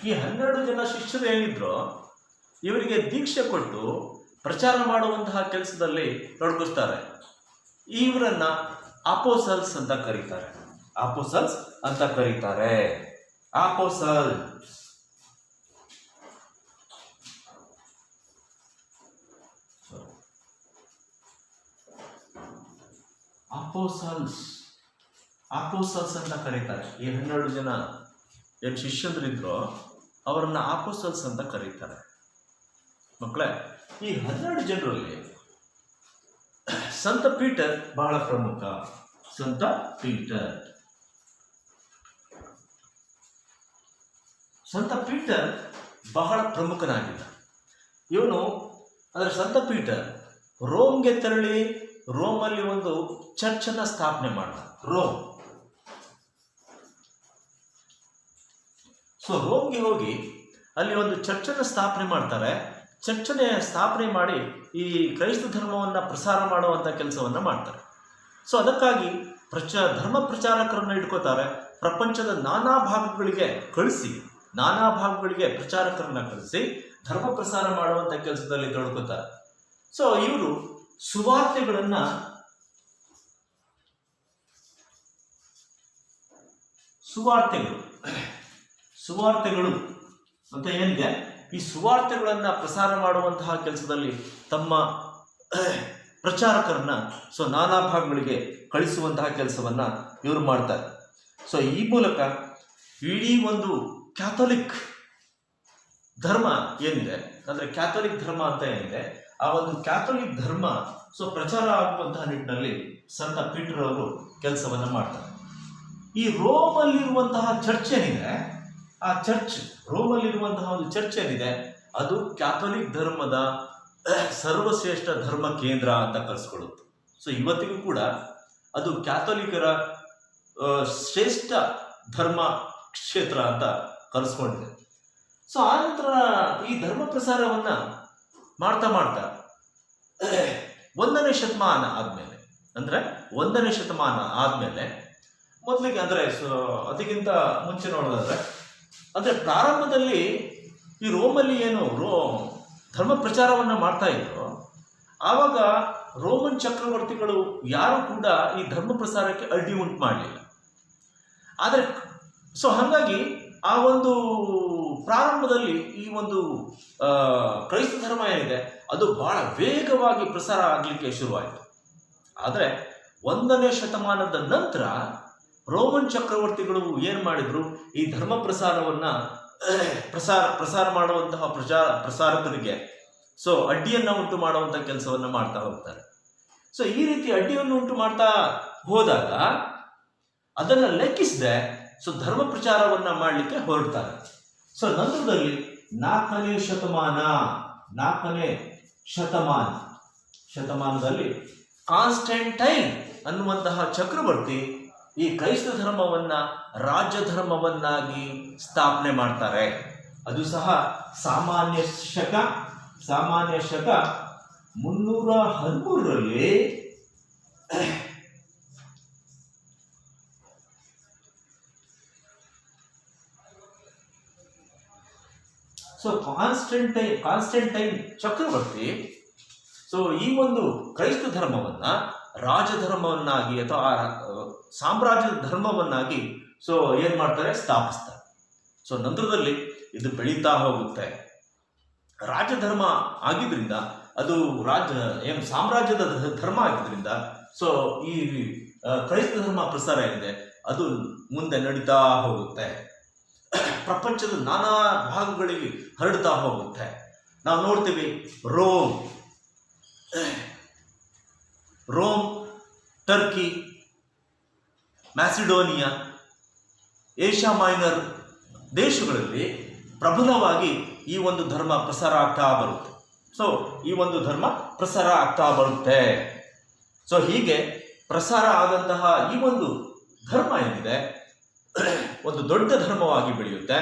ಈ 12 ಜನ ಶಿಷ್ಯರು ಏನಿದ್ರು ಇವರಿಗೆ ದೀಕ್ಷೆ ಕೊಟ್ಟು ಪ್ರಚಾರ ಮಾಡುವಂತಹ ಕೆಲಸದಲ್ಲಿ ತೊಡಗಿಸ್ತಾರೆ. ಇವರನ್ನ ಅಪೋಸಲ್ಸ್ ಅಂತ ಕರೀತಾರೆ. ಅಪೋಸಲ್ಸ್ ಅಂತ ಕರೀತಾರೆ. ಈ 12 ಜನ ಏನು ಶಿಷ್ಯಂದ್ರಿದ್ರು ಅವರನ್ನ ಅಪೋಸಲ್ಸ್ ಅಂತ ಕರೀತಾರೆ. ಮಕ್ಕಳೇ, ಈ 12 ಜನರಲ್ಲಿ ಸಂತ ಪೀಟರ್ ಬಹಳ ಪ್ರಮುಖ. ಸಂತ ಪೀಟರ್ ಬಹಳ ಪ್ರಮುಖನಾಗಿದ್ದ. ಸಂತ ಪೀಟರ್ ರೋಮ್ಗೆ ತೆರಳಿ ರೋಮಲ್ಲಿ ಒಂದು ಚರ್ಚನ್ನ ಸ್ಥಾಪನೆ ಮಾಡ್ದ. ರೋಮ್ಗೆ ಹೋಗಿ ಅಲ್ಲಿ ಒಂದು ಚರ್ಚನ್ನ ಸ್ಥಾಪನೆ ಮಾಡ್ತಾರೆ. ಸ್ಥಾಪನೆ ಮಾಡಿ ಈ ಕ್ರೈಸ್ತ ಧರ್ಮವನ್ನ ಪ್ರಸಾರ ಮಾಡುವಂತ ಕೆಲಸವನ್ನ ಮಾಡ್ತಾರೆ. ಅದಕ್ಕಾಗಿ ಧರ್ಮ ಪ್ರಚಾರಕರನ್ನ ಇಟ್ಕೋತಾರೆ. ಪ್ರಪಂಚದ ನಾನಾ ಭಾಗಗಳಿಗೆ ಪ್ರಚಾರಕರನ್ನ ಕಳಿಸಿ ಧರ್ಮ ಪ್ರಸಾರ ಮಾಡುವಂತ ಕೆಲಸದಲ್ಲಿ ತೊಡಕೋತಾರೆ. ಇವರು ಸುವಾರ್ತೆಗಳು ಅಂತ ಏನಿದೆ, ಈ ಸುವಾರ್ತೆಗಳನ್ನ ಪ್ರಸಾರ ಮಾಡುವಂತಹ ಕೆಲಸದಲ್ಲಿ ತಮ್ಮ ಪ್ರಚಾರಕರನ್ನ ನಾನಾ ಭಾಗಗಳಿಗೆ ಕಳಿಸುವಂತಹ ಕೆಲಸವನ್ನ ಇವರು ಮಾಡ್ತಾರೆ. ಈ ಮೂಲಕ ಇಡೀ ಒಂದು ಕ್ಯಾಥೋಲಿಕ್ ಧರ್ಮ ಏನಿದೆ, ಅಂದ್ರೆ ಕ್ಯಾಥೋಲಿಕ್ ಧರ್ಮ ಅಂತ ಏನಿದೆ, ಆ ಒಂದು ಕ್ಯಾಥೋಲಿಕ್ ಧರ್ಮ ಪ್ರಚಾರ ಆಗುವಂತಹ ನಿಟ್ಟಿನಲ್ಲಿ ಸಂತ ಪೀಟರ್ ಅವರು ಕೆಲಸವನ್ನ ಮಾಡ್ತಾರೆ. ಈ ರೋಮಲ್ಲಿರುವಂತಹ ಚರ್ಚ್ ಏನಿದೆ, ಆ ರೋಮಲ್ಲಿರುವಂತಹ ಒಂದು ಚರ್ಚ್ ಏನಿದೆ ಅದು ಕ್ಯಾಥೋಲಿಕ್ ಧರ್ಮದ ಸರ್ವಶ್ರೇಷ್ಠ ಧರ್ಮ ಕೇಂದ್ರ ಅಂತ ಕರೆಸ್ಕೊಳ್ಳುತ್ತೆ. ಇವತ್ತಿಗೂ ಕೂಡ ಅದು ಕ್ಯಾಥೋಲಿಕರ ಶ್ರೇಷ್ಠ ಧರ್ಮ ಕ್ಷೇತ್ರ ಅಂತ ಕರೆಸ್ಕೊಂಡಿದೆ. ಆ ನಂತರ ಈ ಧರ್ಮ ಪ್ರಸಾರವನ್ನ ಮಾಡ್ತಾ 1ನೇ ಶತಮಾನ ಆದ್ಮೇಲೆ, ಅಂದರೆ 1ನೇ ಶತಮಾನ ಆದಮೇಲೆ ಮೊದಲಿಗೆ ಅಂದರೆ ಅದಕ್ಕಿಂತ ಮುಂಚೆ ನೋಡೋದಾದ್ರೆ ಅಂದರೆ ಪ್ರಾರಂಭದಲ್ಲಿ ಈ ರೋಮಲ್ಲಿ ಏನು ಧರ್ಮ ಪ್ರಚಾರವನ್ನು ಮಾಡ್ತಾ ಇದ್ರು, ಆವಾಗ ರೋಮನ್ ಚಕ್ರವರ್ತಿಗಳು ಯಾರು ಕೂಡ ಈ ಧರ್ಮ ಪ್ರಸಾರಕ್ಕೆ ಅಡ್ಡಿ ಉಂಟು ಮಾಡಲಿಲ್ಲ. ಆದರೆ ಹಾಗಾಗಿ ಆ ಒಂದು ಪ್ರಾರಂಭದಲ್ಲಿ ಈ ಒಂದು ಕ್ರೈಸ್ತ ಧರ್ಮ ಏನಿದೆ ಅದು ಬಹಳ ವೇಗವಾಗಿ ಪ್ರಸಾರ ಆಗಲಿಕ್ಕೆ ಶುರುವಾಯಿತು. ಆದರೆ 1ನೇ ಶತಮಾನದ ನಂತರ ರೋಮನ್ ಚಕ್ರವರ್ತಿಗಳು ಏನು ಮಾಡಿದ್ರು, ಈ ಧರ್ಮ ಪ್ರಸಾರವನ್ನು ಪ್ರಸಾರ ಮಾಡುವಂತಹ ಪ್ರಸಾರಕರಿಗೆ ಅಡ್ಡಿಯನ್ನು ಉಂಟು ಮಾಡುವಂಥ ಕೆಲಸವನ್ನು ಮಾಡ್ತಾ ಹೋಗ್ತಾರೆ. ಈ ರೀತಿ ಅಡ್ಡಿಯನ್ನು ಉಂಟು ಮಾಡ್ತಾ ಹೋದಾಗ ಅದನ್ನು ಲೆಕ್ಕಿಸದೆ ಧರ್ಮ ಪ್ರಚಾರವನ್ನು ಮಾಡಲಿಕ್ಕೆ ಹೊರಡ್ತಾರೆ. ನಂತರದಲ್ಲಿ 4ನೇ ಶತಮಾನದಲ್ಲಿ ಕಾನ್ಸ್ಟಂಟೈನ್ ಅನ್ನುವಂತಹ ಚಕ್ರವರ್ತಿ ಈ ಕ್ರೈಸ್ತ ಧರ್ಮವನ್ನ ರಾಜ್ಯ ಧರ್ಮವನ್ನಾಗಿ ಸ್ಥಾಪನೆ ಮಾಡ್ತಾರೆ. ಅದು ಸಹ ಸಾಮಾನ್ಯ ಶಕ 313ರಲ್ಲಿ ಕಾನ್ಸ್ಟಂಟೈನ್ ಚಕ್ರವರ್ತಿ ಈ ಒಂದು ಕ್ರೈಸ್ತ ಧರ್ಮವನ್ನ ರಾಜಧರ್ಮವನ್ನಾಗಿ ಅಥವಾ ಸಾಮ್ರಾಜ್ಯದ ಧರ್ಮವನ್ನಾಗಿ ಏನ್ ಮಾಡ್ತಾರೆ, ಸ್ಥಾಪಿಸ್ತಾರೆ. ನಂತರದಲ್ಲಿ ಇದು ಬೆಳೀತಾ ಹೋಗುತ್ತೆ. ರಾಜಧರ್ಮ ಆಗಿದ್ರಿಂದ ಅದು ಸಾಮ್ರಾಜ್ಯದ ಧರ್ಮ ಆಗಿದ್ರಿಂದ ಈ ಕ್ರೈಸ್ತ ಧರ್ಮ ಪ್ರಸಾರ ಏನಿದೆ ಅದು ಮುಂದೆ ನಡೀತಾ ಹೋಗುತ್ತೆ. ಪ್ರಪಂಚದ ನಾನಾ ಭಾಗಗಳಿಗೆ ಹರಡ್ತಾ ಹೋಗುತ್ತೆ. ನಾವು ನೋಡ್ತೀವಿ Rome, Turkey, Macedonia, Asia Minor ದೇಶಗಳಲ್ಲಿ ಪ್ರಬಲವಾಗಿ ಈ ಒಂದು ಧರ್ಮ ಪ್ರಸಾರ ಆಗ್ತಾ ಬರುತ್ತೆ. ಈ ಒಂದು ಧರ್ಮ ಪ್ರಸಾರ ಆಗ್ತಾ ಬರುತ್ತೆ. ಹೀಗೆ ಪ್ರಸಾರ ಆದಂತಹ ಈ ಒಂದು ಧರ್ಮ ಏನಿದೆ ಒಂದು ದೊಡ್ಡ ಧರ್ಮವಾಗಿ ಬೆಳೆಯುತ್ತೆ.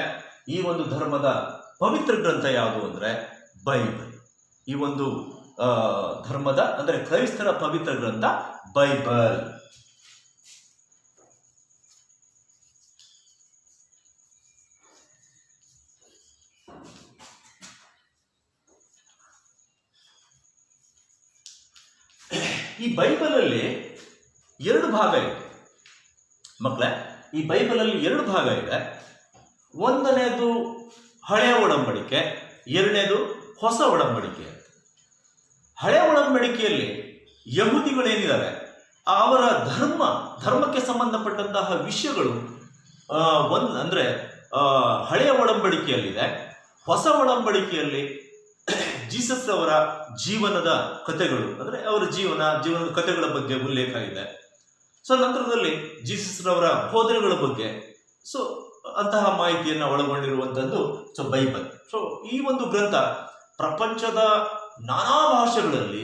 ಈ ಒಂದು ಧರ್ಮದ ಪವಿತ್ರ ಗ್ರಂಥ ಯಾವುದು ಅಂದರೆ ಬೈಬಲ್. ಈ ಒಂದು ಧರ್ಮದ ಅಂದರೆ ಕ್ರೈಸ್ತರ ಪವಿತ್ರ ಗ್ರಂಥ ಬೈಬಲ್. ಈ ಬೈಬಲಲ್ಲಿ 2 ಭಾಗ ಇದೆ ಮಕ್ಕಳೇ. ಈ ಬೈಬಲಲ್ಲಿ 2 ಭಾಗ ಇದೆ. 1ನೇದು ಹಳೆಯ ಒಡಂಬಡಿಕೆ, 2ನೇದು ಹೊಸ ಒಡಂಬಡಿಕೆ. ಹಳೆಯ ಒಡಂಬಡಿಕೆಯಲ್ಲಿ ಯಹೂದಿಗಳೇನಿದ್ದಾರೆ ಅವರ ಧರ್ಮಕ್ಕೆ ಸಂಬಂಧಪಟ್ಟಂತಹ ವಿಷಯಗಳು ಅಂದರೆ ಹಳೆಯ ಒಡಂಬಡಿಕೆಯಲ್ಲಿದೆ. ಹೊಸ ಒಡಂಬಡಿಕೆಯಲ್ಲಿ ಜೀಸಸ್ ಅವರ ಜೀವನದ ಕಥೆಗಳು ಅಂದರೆ ಅವರ ಜೀವನದ ಕಥೆಗಳ ಬಗ್ಗೆ ಉಲ್ಲೇಖ ಇದೆ. ನಂತರದಲ್ಲಿ ಜೀಸಸ್ ರವರ ಬೋಧನೆಗಳ ಬಗ್ಗೆ ಅಂತಹ ಮಾಹಿತಿಯನ್ನು ಒಳಗೊಂಡಿರುವಂಥದ್ದು ಬೈಬಲ್. ಈ ಒಂದು ಗ್ರಂಥ ಪ್ರಪಂಚದ ನಾನಾ ಭಾಷೆಗಳಲ್ಲಿ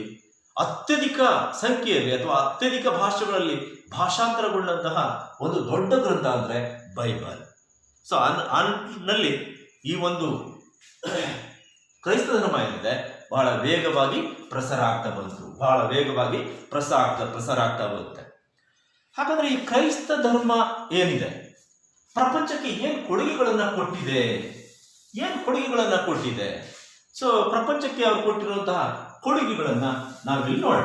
ಅತ್ಯಧಿಕ ಸಂಖ್ಯೆಯಲ್ಲಿ ಅಥವಾ ಅತ್ಯಧಿಕ ಭಾಷೆಗಳಲ್ಲಿ ಭಾಷಾಂತರಗೊಂಡಂತಹ ಒಂದು ದೊಡ್ಡ ಗ್ರಂಥ ಅಂದರೆ ಬೈಬಲ್. ನಲ್ಲಿ ಈ ಒಂದು ಕ್ರೈಸ್ತ ಧರ್ಮ ಏನಿದೆ ಬಹಳ ವೇಗವಾಗಿ ಪ್ರಸಾರ ಆಗ್ತಾ ಬರುತ್ತೆ. ಹಾಗಾದ್ರೆ ಈ ಕ್ರೈಸ್ತ ಧರ್ಮ ಏನಿದೆ ಪ್ರಪಂಚಕ್ಕೆ ಏನು ಕೊಡುಗೆಗಳನ್ನ ಕೊಟ್ಟಿದೆ? ಪ್ರಪಂಚಕ್ಕೆ ಅವ್ರು ಕೊಟ್ಟಿರುವಂತಹ ಕೊಡುಗೆಗಳನ್ನ ನಾವಿಲ್ಲಿ ನೋಡೋಣ.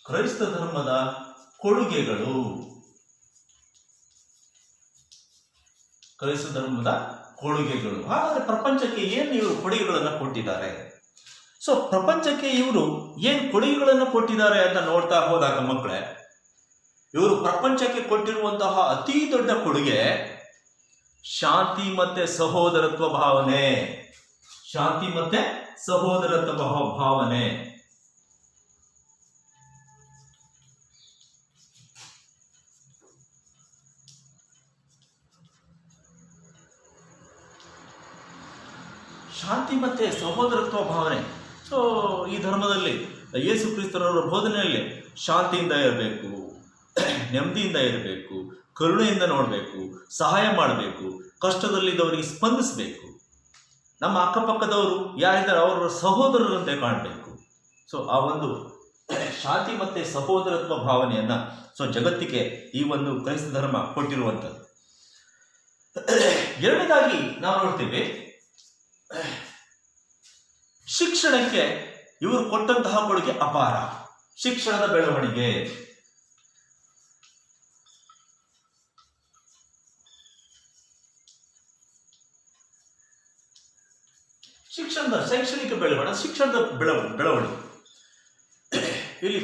ಕ್ರೈಸ್ತ ಧರ್ಮದ ಕೊಡುಗೆಗಳು. ಹಾಗಾದ್ರೆ ಪ್ರಪಂಚಕ್ಕೆ ಏನು ಇವರು ಕೊಡುಗೆಗಳನ್ನು ಕೊಟ್ಟಿದ್ದಾರೆ? ಪ್ರಪಂಚಕ್ಕೆ ಇವರು ಏನು ಕೊಡುಗೆಗಳನ್ನು ಕೊಟ್ಟಿದ್ದಾರೆ ಅಂತ ನೋಡ್ತಾ ಹೋದಾಗ ಮಕ್ಕಳೇ, ಇವರು ಪ್ರಪಂಚಕ್ಕೆ ಕೊಟ್ಟಿರುವಂತಹ ಅತಿ ದೊಡ್ಡ ಕೊಡುಗೆ ಶಾಂತಿ ಮತ್ತೆ ಸಹೋದರತ್ವ ಭಾವನೆ. ಶಾಂತಿ ಮತ್ತು ಸಹೋದರತ್ವ ಭಾವನೆ. ಸೊ ಈ ಧರ್ಮದಲ್ಲಿ ಯೇಸು ಕ್ರಿಸ್ತರವರ ಬೋಧನೆಯಲ್ಲಿ ಶಾಂತಿಯಿಂದ ಇರಬೇಕು, ನೆಮ್ಮದಿಯಿಂದ ಇರಬೇಕು, ಕರುಣೆಯಿಂದ ನೋಡಬೇಕು, ಸಹಾಯ ಮಾಡಬೇಕು, ಕಷ್ಟದಲ್ಲಿದ್ದವರಿಗೆ ಸ್ಪಂದಿಸಬೇಕು, ನಮ್ಮ ಅಕ್ಕಪಕ್ಕದವರು ಯಾರಿದ್ದಾರೆ ಅವರ ಸಹೋದರರಂತೆ ಕಾಣಬೇಕು. ಸೊ ಆ ಒಂದು ಶಾಂತಿ ಮತ್ತು ಸಹೋದರತ್ವ ಭಾವನೆಯನ್ನು ಜಗತ್ತಿಗೆ ಈ ಒಂದು ಕ್ರೈಸ್ತ ಧರ್ಮ ಕೊಟ್ಟಿರುವಂಥದ್ದು. ಎರಡನೇದಾಗಿ ನಾವು ನೋಡ್ತೀವಿ, ಶಿಕ್ಷಣಕ್ಕೆ ಇವರು ಕೊಟ್ಟಂತಹ ಕೊಡುಗೆ ಅಪಾರ. ಶಿಕ್ಷಣದ ಬೆಳವಣಿಗೆ, ಶೈಕ್ಷಣಿಕ ಬೆಳವಣಿಗೆ, ಶಿಕ್ಷಣದ ಬೆಳವಣಿಗೆ. ಇಲ್ಲಿ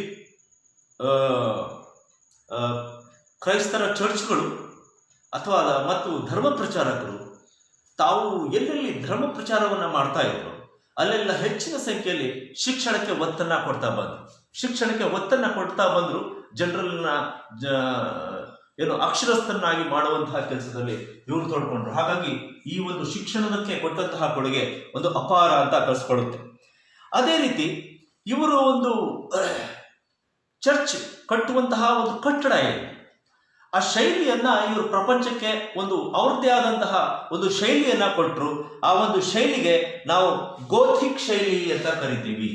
ಕ್ರೈಸ್ತರ ಚರ್ಚ್ಗಳು ಅಥವಾ ಮತ್ತು ಧರ್ಮ ಪ್ರಚಾರಕರು ತಾವು ಎಲ್ಲೆಲ್ಲಿ ಧರ್ಮ ಪ್ರಚಾರವನ್ನು ಮಾಡ್ತಾ ಇದ್ರು ಅಲ್ಲೆಲ್ಲ ಹೆಚ್ಚಿನ ಸಂಖ್ಯೆಯಲ್ಲಿ ಶಿಕ್ಷಣಕ್ಕೆ ಒತ್ತನ್ನು ಕೊಡ್ತಾ ಬಂದರು. ಜನರನ್ನ ಅಕ್ಷರಸ್ಥನ್ನಾಗಿ ಮಾಡುವಂತಹ ಕೆಲಸದಲ್ಲಿ ಇವರು ತೊಡ್ಕೊಂಡ್ರು. ಹಾಗಾಗಿ ಈ ಒಂದು ಶಿಕ್ಷಣಕ್ಕೆ ಕೊಟ್ಟಂತಹ ಕೊಡುಗೆ ಒಂದು ಅಪಾರ ಅಂತ ಕಳಿಸ್ಕೊಡುತ್ತೆ. ಅದೇ ರೀತಿ ಇವರು ಒಂದು ಚರ್ಚ್ ಕಟ್ಟುವಂತಹ ಒಂದು ಕಟ್ಟಡ ಇದೆ, ಆ ಶೈಲಿಯನ್ನ ಇವರು ಪ್ರಪಂಚಕ್ಕೆ ಒಂದು ಅವ್ರದ್ದೇ ಆದಂತಹ ಒಂದು ಶೈಲಿಯನ್ನ ಕೊಟ್ಟರು. ಆ ಒಂದು ಶೈಲಿಗೆ ನಾವು ಗೋಥಿಕ್ ಶೈಲಿ ಅಂತ ಕರಿತೀವಿ.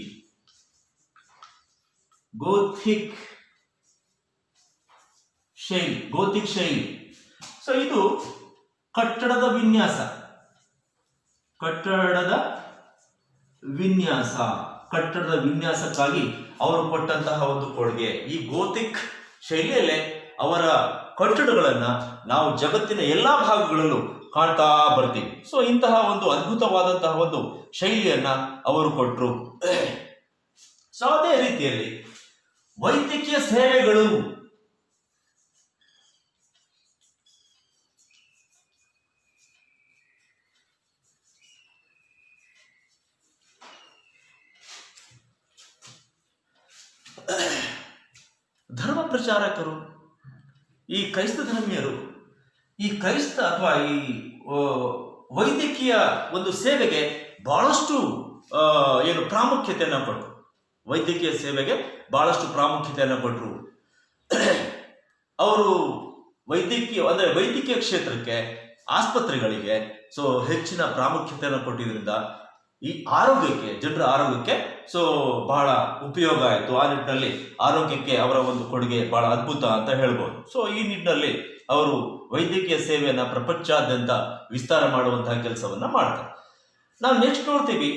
ಗೋಥಿಕ್ ಶೈಲಿ. ಸೊ ಇದು ಕಟ್ಟಡದ ವಿನ್ಯಾಸಕ್ಕಾಗಿ ಅವರು ಕೊಟ್ಟಂತಹ ಒಂದು ಕೊಡುಗೆ. ಈ ಗೋಥಿಕ್ ಶೈಲಿಯಲ್ಲೇ ಅವರ ಕಟ್ಟಡಗಳನ್ನ ನಾವು ಜಗತ್ತಿನ ಎಲ್ಲಾ ಭಾಗಗಳಲ್ಲೂ ಕಾಣ್ತಾ ಬರ್ತೀವಿ. ಸೊ ಇಂತಹ ಒಂದು ಅದ್ಭುತವಾದಂತಹ ಒಂದು ಶೈಲಿಯನ್ನ ಅವರು ಕೊಟ್ಟರು. ಸೊ ಅದೇ ರೀತಿಯಲ್ಲಿ ವೈದ್ಯಕೀಯ ಸೇವೆಗಳು, ಧರ್ಮ ಪ್ರಚಾರಕರು, ಈ ಕ್ರೈಸ್ತ ಧರ್ಮೀಯರು ಈ ಕ್ರೈಸ್ತ ಅಥವಾ ಈ ವೈದ್ಯಕೀಯ ಒಂದು ಸೇವೆಗೆ ಬಹಳಷ್ಟು ಪ್ರಾಮುಖ್ಯತೆಯನ್ನು ಕೊಟ್ಟರು. ವೈದ್ಯಕೀಯ ಸೇವೆಗೆ ಬಹಳಷ್ಟು ಪ್ರಾಮುಖ್ಯತೆಯನ್ನು ಕೊಟ್ಟರು. ಅವರು ವೈದ್ಯಕೀಯ ಕ್ಷೇತ್ರಕ್ಕೆ, ಆಸ್ಪತ್ರೆಗಳಿಗೆ ಹೆಚ್ಚಿನ ಪ್ರಾಮುಖ್ಯತೆಯನ್ನು ಕೊಟ್ಟಿದ್ದರಿಂದ ಈ ಜನರ ಆರೋಗ್ಯಕ್ಕೆ ಬಹಳ ಉಪಯೋಗ ಆಯಿತು. ಆ ನಿಟ್ಟಿನಲ್ಲಿ ಆರೋಗ್ಯಕ್ಕೆ ಅವರ ಒಂದು ಕೊಡುಗೆ ಬಹಳ ಅದ್ಭುತ ಅಂತ ಹೇಳ್ಬೋದು. ಸೊ ಈ ನಿಟ್ಟಿನಲ್ಲಿ ಅವರು ವೈದ್ಯಕೀಯ ಸೇವೆಯನ್ನ ಪ್ರಪಂಚಾದ್ಯಂತ ವಿಸ್ತಾರ ಮಾಡುವಂತಹ ಕೆಲಸವನ್ನ ಮಾಡ್ತಾರೆ. ನಾವು ನೆಕ್ಸ್ಟ್ ನೋಡ್ತೀವಿ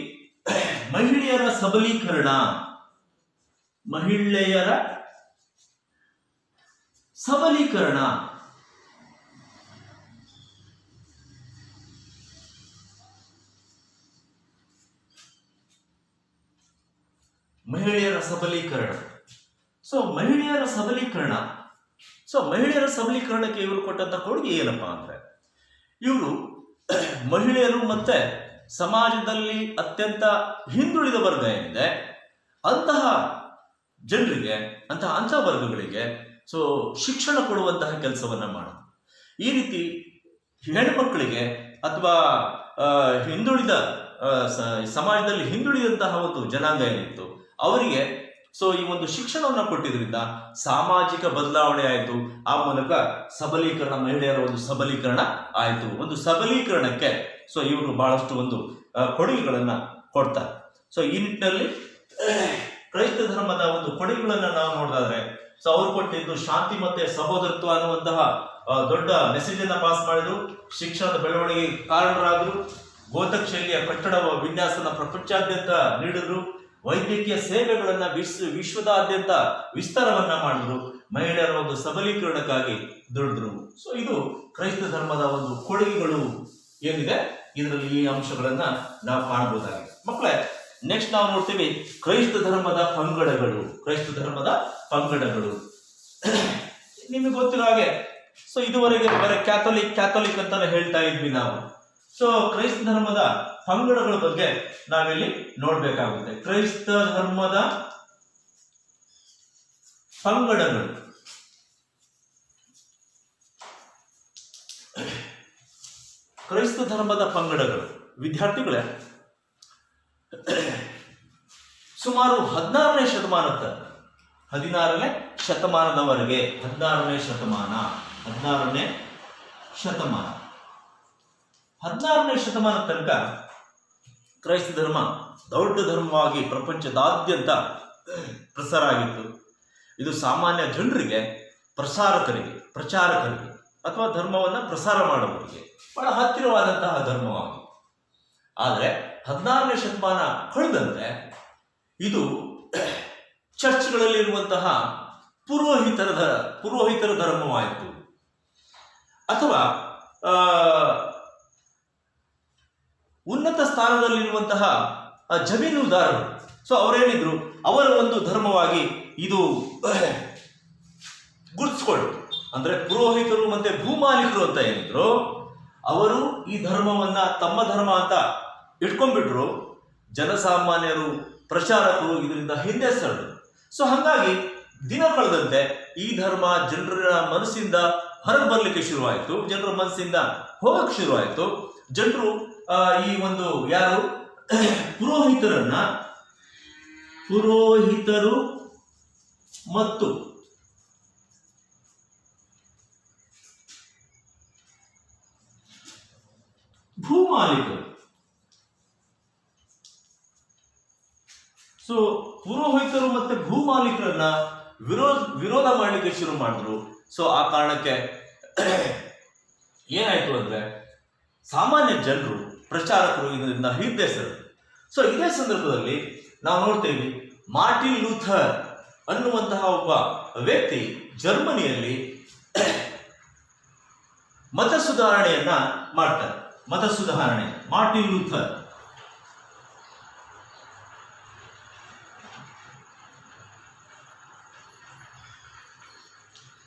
ಮಹಿಳೆಯರ ಸಬಲೀಕರಣ. ಮಹಿಳೆಯರ ಸಬಲೀಕರಣ. ಮಹಿಳೆಯರ ಸಬಲೀಕರಣಕ್ಕೆ ಇವರು ಕೊಟ್ಟಂತ ಕೊಡುಗೆ ಏನಪ್ಪಾ ಅಂದ್ರೆ, ಇವರು ಮಹಿಳೆಯರು ಮತ್ತೆ ಸಮಾಜದಲ್ಲಿ ಅತ್ಯಂತ ಹಿಂದುಳಿದ ವರ್ಗ ಏನಿದೆ ಅಂತಹ ಜನರಿಗೆ, ಅಂತಹ ವರ್ಗಗಳಿಗೆ ಶಿಕ್ಷಣ ಕೊಡುವಂತಹ ಕೆಲಸವನ್ನ ಮಾಡೋದು. ಈ ರೀತಿ ಹೆಣ್ಮಕ್ಕಳಿಗೆ ಅಥವಾ ಹಿಂದುಳಿದ ಸಮಾಜದಲ್ಲಿ ಹಿಂದುಳಿದಂತಹ ಒಂದು ಜನಾಂಗ ಏನಿತ್ತು ಅವರಿಗೆ ಈ ಒಂದು ಶಿಕ್ಷಣವನ್ನು ಕೊಟ್ಟಿದ್ರಿಂದ ಸಾಮಾಜಿಕ ಬದಲಾವಣೆ ಆಯಿತು. ಆ ಮೂಲಕ ಮಹಿಳೆಯರ ಒಂದು ಸಬಲೀಕರಣ ಆಯಿತು. ಒಂದು ಸಬಲೀಕರಣಕ್ಕೆ ಇವರು ಬಹಳಷ್ಟು ಒಂದು ಕೊಡುಗೆಗಳನ್ನ ಕೊಡ್ತಾರೆ. ಈ ನಿಟ್ಟಿನಲ್ಲಿ ಕ್ರೈಸ್ತ ಧರ್ಮದ ಒಂದು ಕೊಡುಗೆಗಳನ್ನ ನಾವು ನೋಡೋದಾದ್ರೆ ಅವರು ಕೊಟ್ಟಿದ್ದು ಶಾಂತಿ ಮತ್ತೆ ಸಹೋದರತ್ವ ಅನ್ನುವಂತಹ ದೊಡ್ಡ ಮೆಸೇಜ್ ಅನ್ನ ಪಾಸ್ ಮಾಡಿದ್ರು. ಶಿಕ್ಷಣದ ಬೆಳವಣಿಗೆಗೆ ಕಾರಣರಾದರು. ಗೋಥಿಕ್ ಶೈಲಿಯ ಕಟ್ಟಡ ವಿನ್ಯಾಸನ ಪ್ರಪಂಚಾದ್ಯಂತ ನೀಡಿದ್ರು. ವೈದ್ಯಕೀಯ ಸೇವೆಗಳನ್ನ ವಿಶ್ವದಾದ್ಯಂತ ವಿಸ್ತಾರವನ್ನ ಮಾಡಿದ್ರು. ಮಹಿಳೆಯರ ಒಂದು ಸಬಲೀಕರಣಕ್ಕಾಗಿ ದುಡಿದ್ರು. ಇದು ಕ್ರೈಸ್ತ ಧರ್ಮದ ಒಂದು ಕೊಡುಗೆಗಳು ಏನಿದೆ, ಇದರಲ್ಲಿ ಈ ಅಂಶಗಳನ್ನ ನಾವು ಕಾಣಬಹುದಾಗಿದೆ. ಮಕ್ಕಳೇ, ನೆಕ್ಸ್ಟ್ ನಾವು ನೋಡ್ತೀವಿ ಕ್ರೈಸ್ತ ಧರ್ಮದ ಪಂಗಡಗಳು. ನಿಮಗೆ ಗೊತ್ತಿರೋ ಹಾಗೆ ಇದುವರೆಗೆ ಬರೀ ಕ್ಯಾಥೋಲಿಕ್ ಅಂತಾನೆ ಹೇಳ್ತಾ ಇದ್ವಿ ನಾವು. ಕ್ರೈಸ್ತ ಧರ್ಮದ ಪಂಗಡಗಳ ಬಗ್ಗೆ ನಾವಿಲ್ಲಿ ನೋಡ್ಬೇಕಾಗುತ್ತೆ. ಕ್ರೈಸ್ತ ಧರ್ಮದ ಪಂಗಡಗಳು ವಿದ್ಯಾರ್ಥಿಗಳೇ, ಸುಮಾರು 16ನೇ ಶತಮಾನದವರೆಗೆ 16ನೇ ಶತಮಾನ ತನಕ ಕ್ರೈಸ್ತ ಧರ್ಮ ದೊಡ್ಡ ಧರ್ಮವಾಗಿ ಪ್ರಪಂಚದಾದ್ಯಂತ ಪ್ರಸಾರ ಆಗಿತ್ತು. ಇದು ಸಾಮಾನ್ಯ ಜನರಿಗೆ, ಪ್ರಚಾರಕರಿಗೆ ಅಥವಾ ಧರ್ಮವನ್ನು ಪ್ರಸಾರ ಮಾಡುವವರಿಗೆ ಬಹಳ ಹತ್ತಿರವಾದಂತಹ ಧರ್ಮವಾಗಿದೆ. ಆದರೆ 16ನೇ ಶತಮಾನ ಕಳೆದಂತೆ ಇದು ಚರ್ಚ್ಗಳಲ್ಲಿರುವಂತಹ ಪುರೋಹಿತರ ಧರ್ಮವಾಯಿತು. ಅಥವಾ ಉನ್ನತ ಸ್ಥಾನದಲ್ಲಿರುವಂತಹ ಜಮೀನುದಾರರು, ಸೊ ಅವರೇನಿದ್ರು ಅವರ ಒಂದು ಧರ್ಮವಾಗಿ ಇದು ಗುರುತಿಸ್ಕೊಳ್ಳು. ಅಂದ್ರೆ ಪುರೋಹಿತರು ಮತ್ತೆ ಭೂಮಾಲೀಕರು ಅಂತ ಏನಿದ್ರು ಅವರು ಈ ಧರ್ಮವನ್ನ ತಮ್ಮ ಧರ್ಮ ಅಂತ ಇಟ್ಕೊಂಡ್ಬಿಟ್ರು. ಜನಸಾಮಾನ್ಯರು, ಪ್ರಚಾರಕರು ಇದರಿಂದ ಹಿಂದೆ ಸರಿದ್ರು. ಸೊ ಹಾಗಾಗಿ ದಿನ ಕಳೆದಂತೆ ಈ ಧರ್ಮ ಜನರ ಮನಸ್ಸಿಂದ ಹೊರಗೆ ಬರ್ಲಿಕ್ಕೆ ಶುರುವಾಯಿತು, ಜನರ ಮನಸ್ಸಿಂದ ಹೋಗಕ್ಕೆ ಶುರುವಾಯಿತು. ಜನರು ಈ ಒಂದು ಯಾರು ಪುರೋಹಿತರು ಮತ್ತು ಭೂಮಾಲೀಕರು, ಸೊ ಪುರೋಹಿತರು ಮತ್ತೆ ಭೂಮಾಲೀಕರನ್ನ ವಿರೋಧ ಮಾಡಲಿಕ್ಕೆ ಶುರು ಮಾಡಿದ್ರು. ಸೊ ಆ ಕಾರಣಕ್ಕೆ ಏನಾಯ್ತು ಅಂದ್ರೆ ಸಾಮಾನ್ಯ ಜನರು, ಪ್ರಚಾರಕರು ಇದರಿಂದ ಹಿಂದೆ ಸರಿದ್ರು. ಸೊ ಇದೇ ಸಂದರ್ಭದಲ್ಲಿ ನಾವು ನೋಡ್ತೇವೆ, ಮಾರ್ಟಿನ್ ಲೂಥರ್ ಅನ್ನುವಂತಹ ಒಬ್ಬ ವ್ಯಕ್ತಿ ಜರ್ಮನಿಯಲ್ಲಿ ಮತ ಸುಧಾರಣೆಯನ್ನ ಮಾಡ್ತಾರೆ. ಮಾರ್ಟಿನ್ ಲೂಥರ್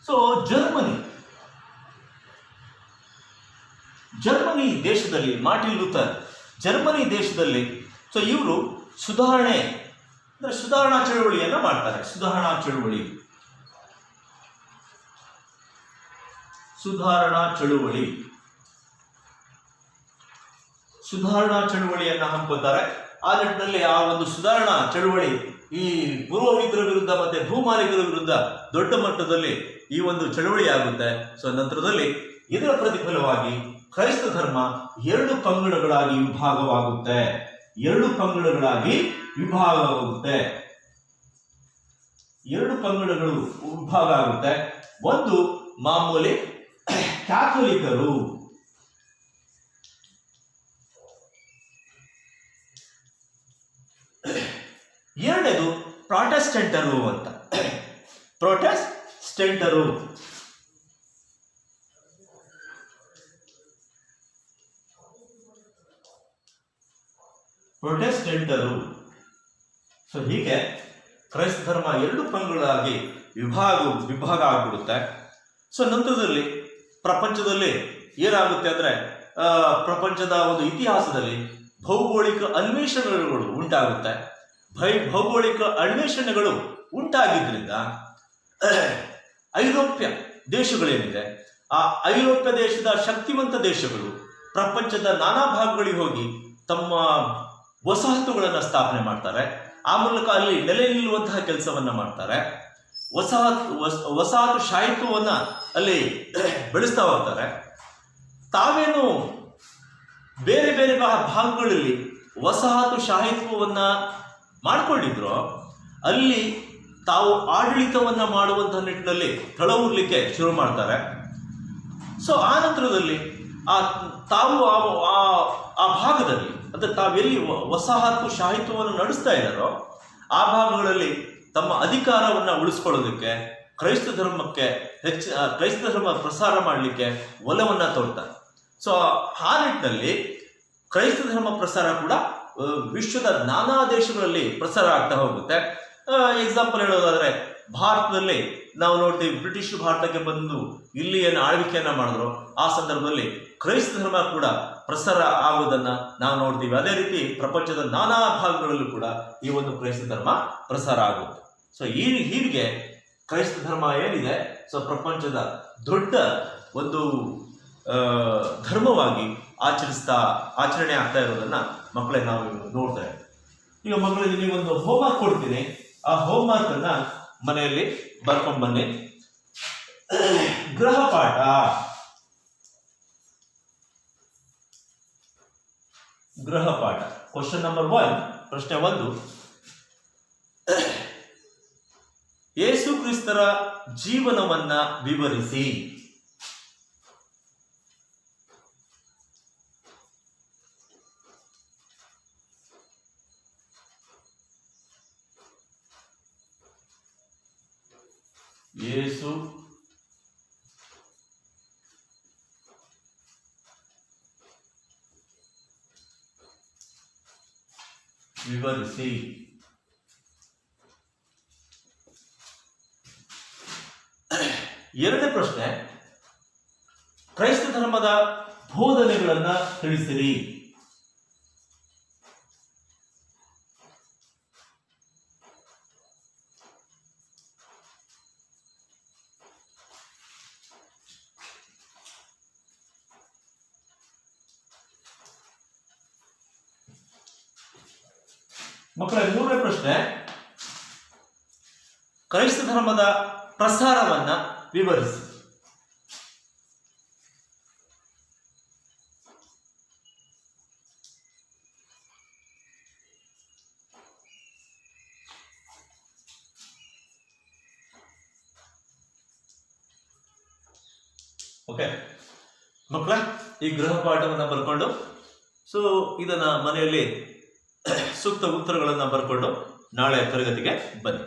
ಸೊ ಜರ್ಮನಿ ದೇಶದಲ್ಲಿ ಮಾರ್ಟಿನ್ ಲೂಥರ್ ಜರ್ಮನಿ ದೇಶದಲ್ಲಿ ಸೊ ಇವರು ಸುಧಾರಣಾ ಚಳುವಳಿಯನ್ನ ಮಾಡ್ತಾರೆ. ಸುಧಾರಣಾ ಚಳುವಳಿಯನ್ನ ಹಮ್ಮಿಕೊಳ್ತಾರೆ. ಆ ನಿಟ್ಟಿನಲ್ಲಿ ಆ ಒಂದು ಸುಧಾರಣಾ ಚಳುವಳಿ ಈ ಪುರೋಹಿತರ ವಿರುದ್ಧ ಮತ್ತೆ ಭೂಮಾಲೀಕರ ವಿರುದ್ಧ ದೊಡ್ಡ ಮಟ್ಟದಲ್ಲಿ ಈ ಒಂದು ಚಳುವಳಿ ಆಗುತ್ತೆ. ಸೊ ನಂತರದಲ್ಲಿ ಇದರ ಪ್ರತಿಫಲವಾಗಿ ಕ್ರೈಸ್ತ ಧರ್ಮ ಎರಡು ಪಂಗಡಗಳಾಗಿ ವಿಭಾಗವಾಗುತ್ತೆ. ಎರಡು ಪಂಗಡಗಳು ವಿಭಾಗ ಆಗುತ್ತೆ. ಒಂದು ಮಾಮೂಲಿ ಕ್ಯಾಥೋಲಿಕರು, ಎರಡನೇದು ಪ್ರಾಟೆಸ್ಟೆಂಟರು ಅಂತ. ಪ್ರೊಟೆಸ್ಟೆಂಟರು. ಸೊ ಹೀಗೆ ಕ್ರೈಸ್ತ ಧರ್ಮ ಎರಡು ಪಂಗಡಗಳಾಗಿ ವಿಭಾಗ ಆಗ್ಬಿಡುತ್ತೆ. ಸೊ ನಂತರದಲ್ಲಿ ಪ್ರಪಂಚದಲ್ಲಿ ಏನಾಗುತ್ತೆ ಅಂದ್ರೆ ಪ್ರಪಂಚದ ಒಂದು ಇತಿಹಾಸದಲ್ಲಿ ಭೌಗೋಳಿಕ ಅನ್ವೇಷಣೆಗಳು ಉಂಟಾಗುತ್ತೆ. ಭೌಗೋಳಿಕ ಅನ್ವೇಷಣೆಗಳು ಉಂಟಾಗಿದ್ದರಿಂದ ಐರೋಪ್ಯ ದೇಶಗಳೇನಿದೆ, ಆ ಐರೋಪ್ಯ ದೇಶದ ಶಕ್ತಿವಂತ ದೇಶಗಳು ಪ್ರಪಂಚದ ನಾನಾ ಭಾಗಗಳಿಗೆ ಹೋಗಿ ತಮ್ಮ ವಸಾಹತುಗಳನ್ನು ಸ್ಥಾಪನೆ ಮಾಡ್ತಾರೆ. ಆ ಮೂಲಕ ಅಲ್ಲಿ ನೆಲೆ ನಿಲ್ಲುವಂತಹ ಕೆಲಸವನ್ನ ಮಾಡ್ತಾರೆ. ವಸಾಹತು ಶಾಹಿತ್ವವನ್ನ ಅಲ್ಲಿ ಬೆಳೆಸ್ತಾ ಹೋಗ್ತಾರೆ. ತಾವೇನು ಬೇರೆ ಬೇರೆ ಭಾಗಗಳಲ್ಲಿ ವಸಾಹತು ಶಾಹಿತ್ವವನ್ನ ಮಾಡಿಕೊಂಡಿದ್ರು, ಅಲ್ಲಿ ತಾವು ಆಡಳಿತವನ್ನ ಮಾಡುವಂತಹ ನಿಟ್ಟಿನಲ್ಲಿ ತಳವೂರ್ಲಿಕ್ಕೆ ಶುರು ಮಾಡ್ತಾರೆ. ಸೊ ಆ ನಂತರದಲ್ಲಿ ತಾವು ಆ ಭಾಗದಲ್ಲಿ ಅಂದ್ರೆ ತಾವೆಲ್ಲಿ ವಸಾಹತು ಶಾಹಿತ್ವವನ್ನು ನಡೆಸ್ತಾ ಇದ್ದಾರೋ ಆ ಭಾಗಗಳಲ್ಲಿ ತಮ್ಮ ಅಧಿಕಾರವನ್ನ ಉಳಿಸ್ಕೊಳ್ಳೋದಕ್ಕೆ ಕ್ರೈಸ್ತ ಧರ್ಮ ಪ್ರಸಾರ ಮಾಡಲಿಕ್ಕೆ ಒಲವನ್ನ ತೋರ್ತಾರೆ. ಸೊ ಆ ನಿಟ್ಟಿನಲ್ಲಿ ಕ್ರೈಸ್ತ ಧರ್ಮ ಪ್ರಸಾರ ಕೂಡ ವಿಶ್ವದ ನಾನಾ ದೇಶಗಳಲ್ಲಿ ಪ್ರಸಾರ ಆಗ್ತಾ ಹೋಗುತ್ತೆ. ಎಕ್ಸಾಂಪಲ್ ಹೇಳೋದಾದ್ರೆ ಭಾರತದಲ್ಲಿ ನಾವು ನೋಡ್ತೀವಿ, ಬ್ರಿಟಿಷ್ ಭಾರತಕ್ಕೆ ಬಂದು ಇಲ್ಲಿ ಏನು ಆಳ್ವಿಕೆಯನ್ನ ಮಾಡಿದ್ರು ಆ ಸಂದರ್ಭದಲ್ಲಿ ಕ್ರೈಸ್ತ ಧರ್ಮ ಕೂಡ ಪ್ರಸಾರ ಆಗುವುದನ್ನ ನಾವು ನೋಡ್ತೀವಿ. ಅದೇ ರೀತಿ ಪ್ರಪಂಚದ ನಾನಾ ಭಾಗಗಳಲ್ಲೂ ಕೂಡ ಈ ಒಂದು ಕ್ರೈಸ್ತ ಧರ್ಮ ಪ್ರಸಾರ ಆಗುತ್ತೆ. ಸೊ ಹೀಗೆ ಕ್ರೈಸ್ತ ಧರ್ಮ ಏನಿದೆ, ಸೊ ಪ್ರಪಂಚದ ದೊಡ್ಡ ಒಂದು ಧರ್ಮವಾಗಿ ಆಚರಣೆ ಆಗ್ತಾ ಇರೋದನ್ನ ಮಕ್ಕಳೇ ನಾವು ನೋಡ್ತಾ ಇದ್ದೀವಿ. ಈಗ ಮಕ್ಕಳಿಗೆ ನೀವೊಂದು ಹೋಮ್ವರ್ಕ್ ಕೊಡ್ತೀನಿ, ಆ ಹೋಮ್ವರ್ಕ್ ಅನ್ನ ಮನೆಯಲ್ಲಿ ಬರ್ಕೊಂಡು ಬನ್ನಿ. ಗೃಹಪಾಠ. ಗೃಹಪಾಠ ಕ್ವಶನ್ ನಂಬರ್ 1, ಪ್ರಶ್ನೆ 1. ಯೇಸು ಕ್ರಿಸ್ತರ ಜೀವನವನ್ನ ವಿವರಿಸಿ. ಯೇಸು ವಿವರಿಸಿ. ಎರಡನೇ ಪ್ರಶ್ನೆ, ಕ್ರೈಸ್ತ ಧರ್ಮದ ಬೋಧನೆಗಳನ್ನ ತಿಳಿಸಿರಿ. ಮಕ್ಕಳ ಮೂರನೇ ಪ್ರಶ್ನೆ, ಕ್ರೈಸ್ತ ಧರ್ಮದ ಪ್ರಸಾರವನ್ನ ವಿವರಿಸಿ. ಓಕೆ ಮಕ್ಕಳ, ಈ ಗೃಹಪಾಠವನ್ನ ಬರ್ಕೊಂಡು ಇದನ್ನ ಮನೆಯಲ್ಲಿ ಸೂಕ್ತ ಉತ್ತರಗಳನ್ನ ಬರ್ಕೊಂಡು ನಾಳೆ ತರಗತಿಗೆ ಬನ್ನಿ.